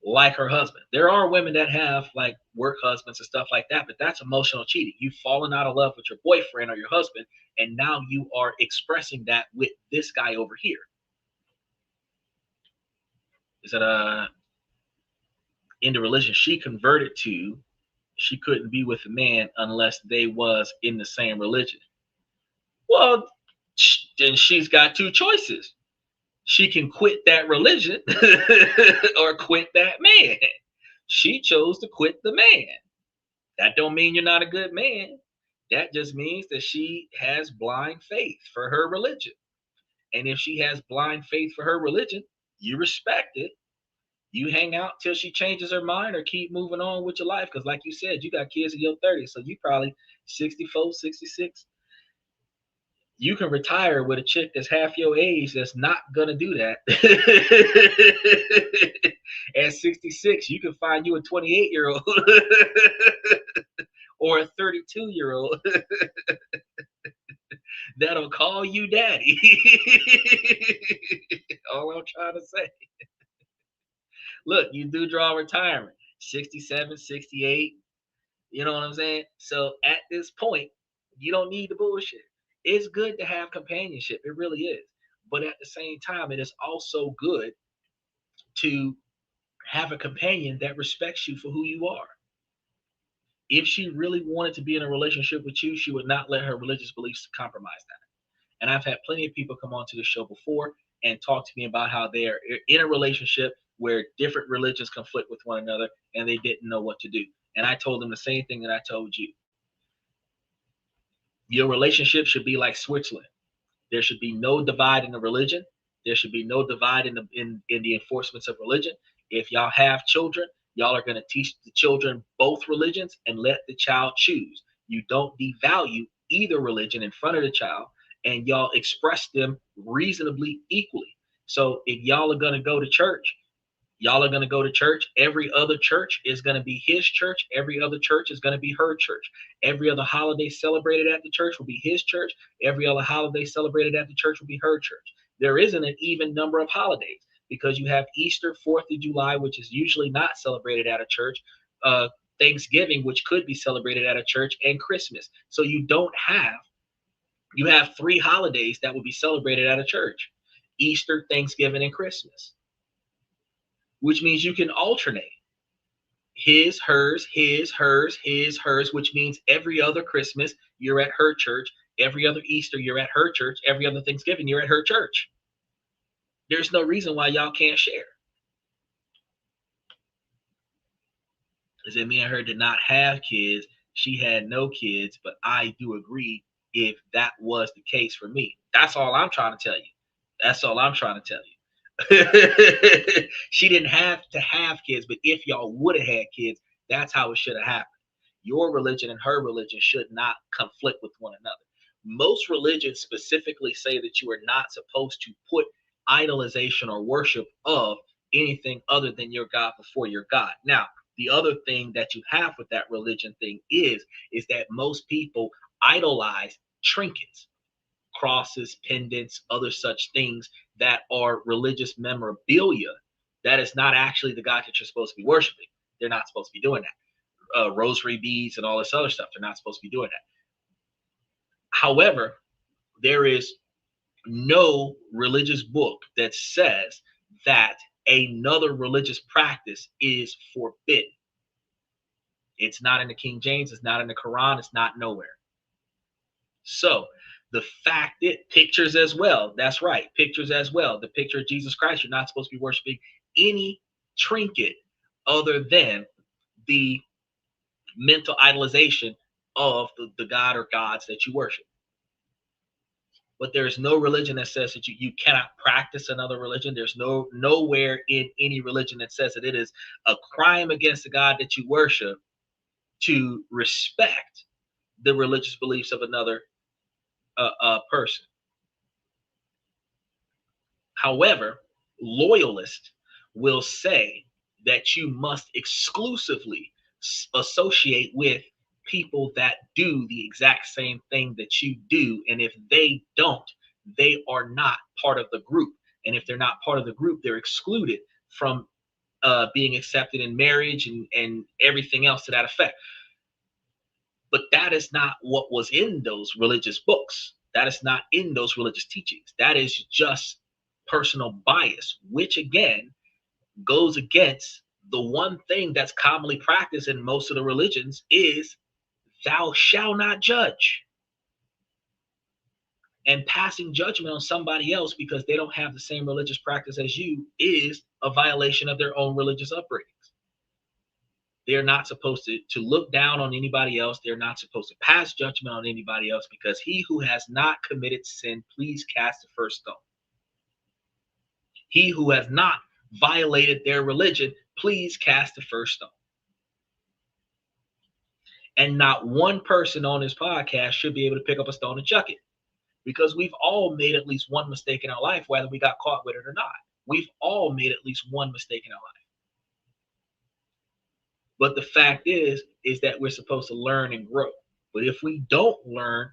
like her husband. There are women that have like work husbands and stuff like that, but that's emotional cheating. You've fallen out of love with your boyfriend or your husband, and now you are expressing that with this guy over here. Is that in the religion she converted to, she couldn't be with a man unless they was in the same religion. Well, then she's got two choices. She can quit that religion or quit that man. She chose to quit the man. That don't mean you're not a good man. That just means that she has blind faith for her religion. And if she has blind faith for her religion, you respect it. You hang out till she changes her mind or keep moving on with your life. Because like you said, you got kids in your 30s. So you probably 64, 66. You can retire with a chick that's half your age that's not going to do that. At 66, you can find you a 28-year-old or a 32-year-old that'll call you daddy. All I'm trying to say. Look, you do draw retirement, 67, 68. You know what I'm saying? So at this point, you don't need the bullshit. It's good to have companionship. It really is. But at the same time, it is also good to have a companion that respects you for who you are. If she really wanted to be in a relationship with you, she would not let her religious beliefs compromise that. And I've had plenty of people come onto the show before and talk to me about how they are in a relationship where different religions conflict with one another and they didn't know what to do. And I told them the same thing that I told you. Your relationship should be like Switzerland. There should be no divide in the religion. There should be no divide in the enforcements of religion. If y'all have children, y'all are going to teach the children both religions and let the child choose. You don't devalue either religion in front of the child, and y'all express them reasonably equally. So if y'all are going to go to church, y'all are going to go to church. Every other church is going to be his church. Every other church is going to be her church. Every other holiday celebrated at the church will be his church. Every other holiday celebrated at the church will be her church. There isn't an even number of holidays because you have Easter, 4th of July, which is usually not celebrated at a church, Thanksgiving, which could be celebrated at a church, and Christmas. So you have 3 holidays that will be celebrated at a church: Easter, Thanksgiving, and Christmas. Which means you can alternate his, hers, his, hers, his, hers, which means every other Christmas you're at her church, every other Easter you're at her church, every other Thanksgiving you're at her church. There's no reason why y'all can't share. Is it me and her did not have kids? She had no kids, but I do agree if that was the case for me. That's all I'm trying to tell you. That's all I'm trying to tell you. She didn't have to have kids, but if y'all would have had kids, that's how it should have happened. Your religion and her religion should not conflict with one another. Most religions specifically say that you are not supposed to put idolization or worship of anything other than your God before your God. Now, the other thing that you have with that religion thing is that most people idolize trinkets, crosses, pendants, other such things that are religious memorabilia. That is not actually the God that you're supposed to be worshiping. They're not supposed to be doing that. Rosary beads and all this other stuff, they're not supposed to be doing that. However, there is no religious book that says that another religious practice is forbidden. It's not in the King James, it's not in the Quran, it's not nowhere. So the fact that pictures as well, that's right, pictures as well. The picture of Jesus Christ, you're not supposed to be worshiping any trinket other than the mental idolization of the God or gods that you worship. But there's no religion that says that you cannot practice another religion. There's nowhere in any religion that says that it is a crime against the God that you worship to respect the religious beliefs of another person. However, loyalists will say that you must exclusively associate with people that do the exact same thing that you do. And if they don't, they are not part of the group. And if they're not part of the group, they're excluded from being accepted in marriage and everything else to that effect. But that is not what was in those religious books. That is not in those religious teachings. That is just personal bias, which again goes against the one thing that's commonly practiced in most of the religions is thou shalt not judge. And passing judgment on somebody else because they don't have the same religious practice as you is a violation of their own religious upbringings. They're not supposed to look down on anybody else. They're not supposed to pass judgment on anybody else because he who has not committed sin, please cast the first stone. He who has not violated their religion, please cast the first stone. And not one person on this podcast should be able to pick up a stone and chuck it, because we've all made at least one mistake in our life, whether we got caught with it or not. We've all made at least one mistake in our life. But the fact is that we're supposed to learn and grow. But if we don't learn,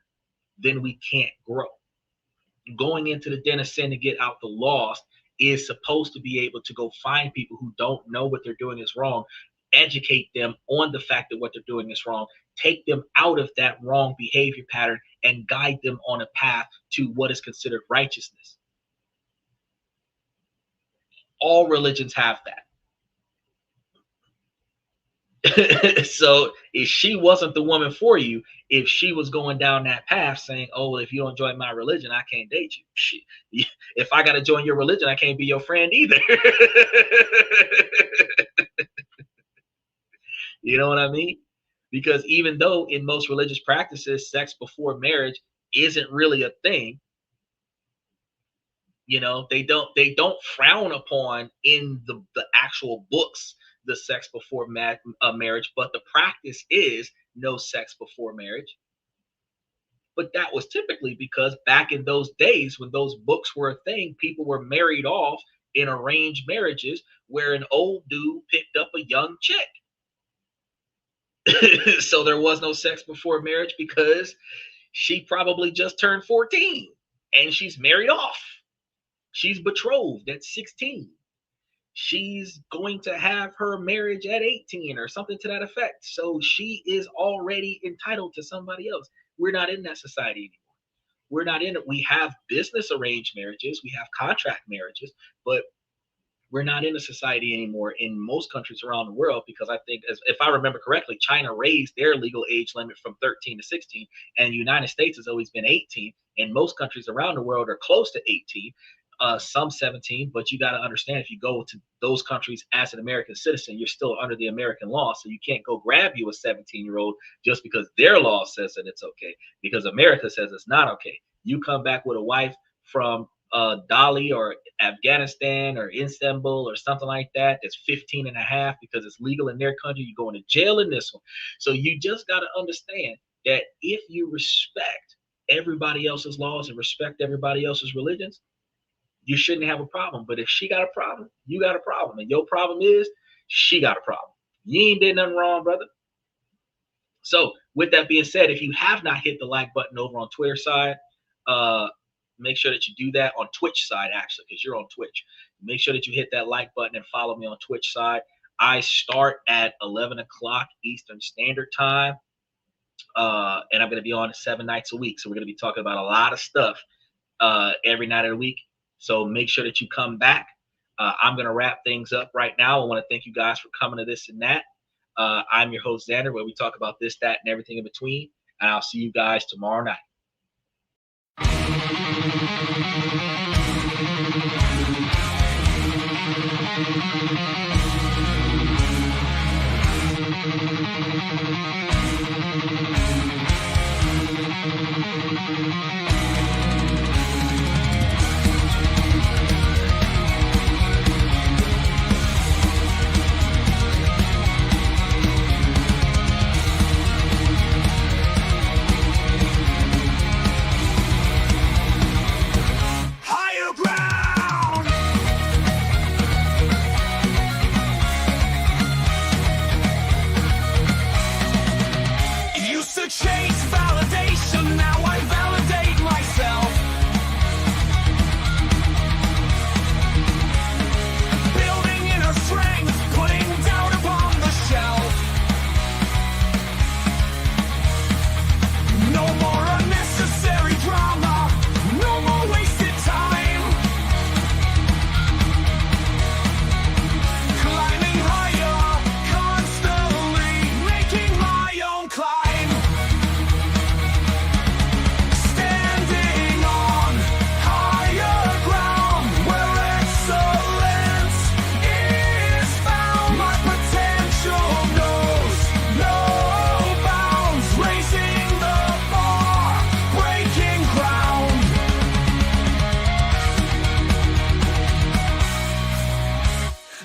then we can't grow. Going into the den of sin to get out the lost is supposed to be able to go find people who don't know what they're doing is wrong, educate them on the fact that what they're doing is wrong, take them out of that wrong behavior pattern, and guide them on a path to what is considered righteousness. All religions have that. So if she wasn't the woman for you, if she was going down that path saying, oh, well, if you don't join my religion, I can't date you. Shit. If I got to join your religion, I can't be your friend either. You know what I mean? Because even though in most religious practices, sex before marriage isn't really a thing, you know, they don't frown upon in the actual books the sex before marriage, but the practice is no sex before marriage. But that was typically because back in those days when those books were a thing, people were married off in arranged marriages where an old dude picked up a young chick. So there was no sex before marriage because she probably just turned 14 and she's married off. She's betrothed at 16. She's going to have her marriage at 18 or something to that effect. So she is already entitled to somebody else. We're not in that society anymore. We're not in it. We have business arranged marriages. We have contract marriages, but we're not in a society anymore in most countries around the world, because I think, if I remember correctly, China raised their legal age limit from 13 to 16, and the United States has always been 18, and most countries around the world are close to 18. Some 17, but you got to understand, if you go to those countries as an American citizen, you're still under the American law. So you can't go grab you a 17-year-old just because their law says that it's okay, because America says it's not okay. You come back with a wife from Dali or Afghanistan or Istanbul or something like that, that's 15 and a half because it's legal in their country, you're going to jail in this one. So you just got to understand that if you respect everybody else's laws and respect everybody else's religions, you shouldn't have a problem. But if she got a problem, you got a problem. And your problem is she got a problem. You ain't did nothing wrong, brother. So with that being said, if you have not hit the like button over on Twitter side, make sure that you do that on Twitch side, actually, because you're on Twitch. Make sure that you hit that like button and follow me on Twitch side. I start at 11 o'clock Eastern Standard Time. And I'm going to be on 7 nights a week. So we're going to be talking about a lot of stuff every night of the week. So make sure that you come back. I'm going to wrap things up right now. I want to thank you guys for coming to this and that. I'm your host, Xander, where we talk about this, that, and everything in between. And I'll see you guys tomorrow night.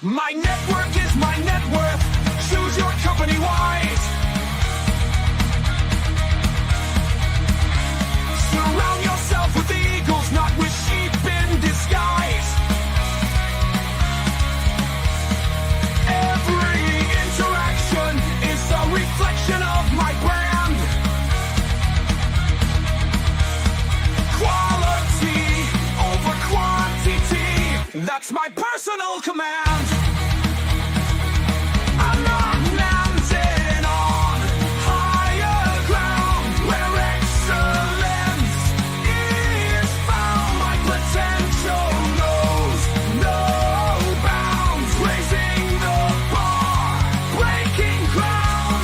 My network is my net worth. Choose your company wise. Surround yourself with eagles, not with sheep in disguise. Every interaction That's my personal command. I'm not landing on higher ground where excellence is found. My potential knows no bounds, raising the bar, breaking ground.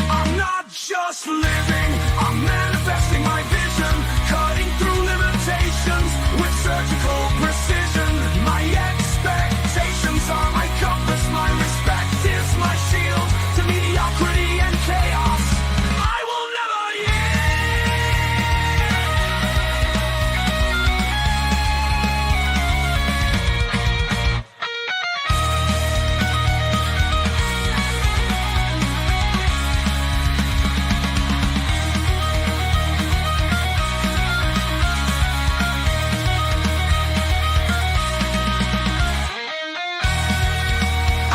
I'm not just living, I'm manifesting my vision, cutting through limitations with surgical precision. My expectations are my compass, my respect is my shield to mediocrity and chaos. I will never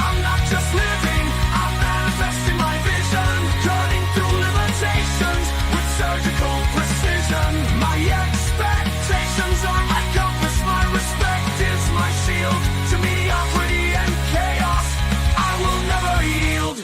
I'm not just living, I'm manifesting my vision, cutting through limitations with surgical precision. My expectations are my compass, my respect is my shield to mediocrity and chaos. I will never yield.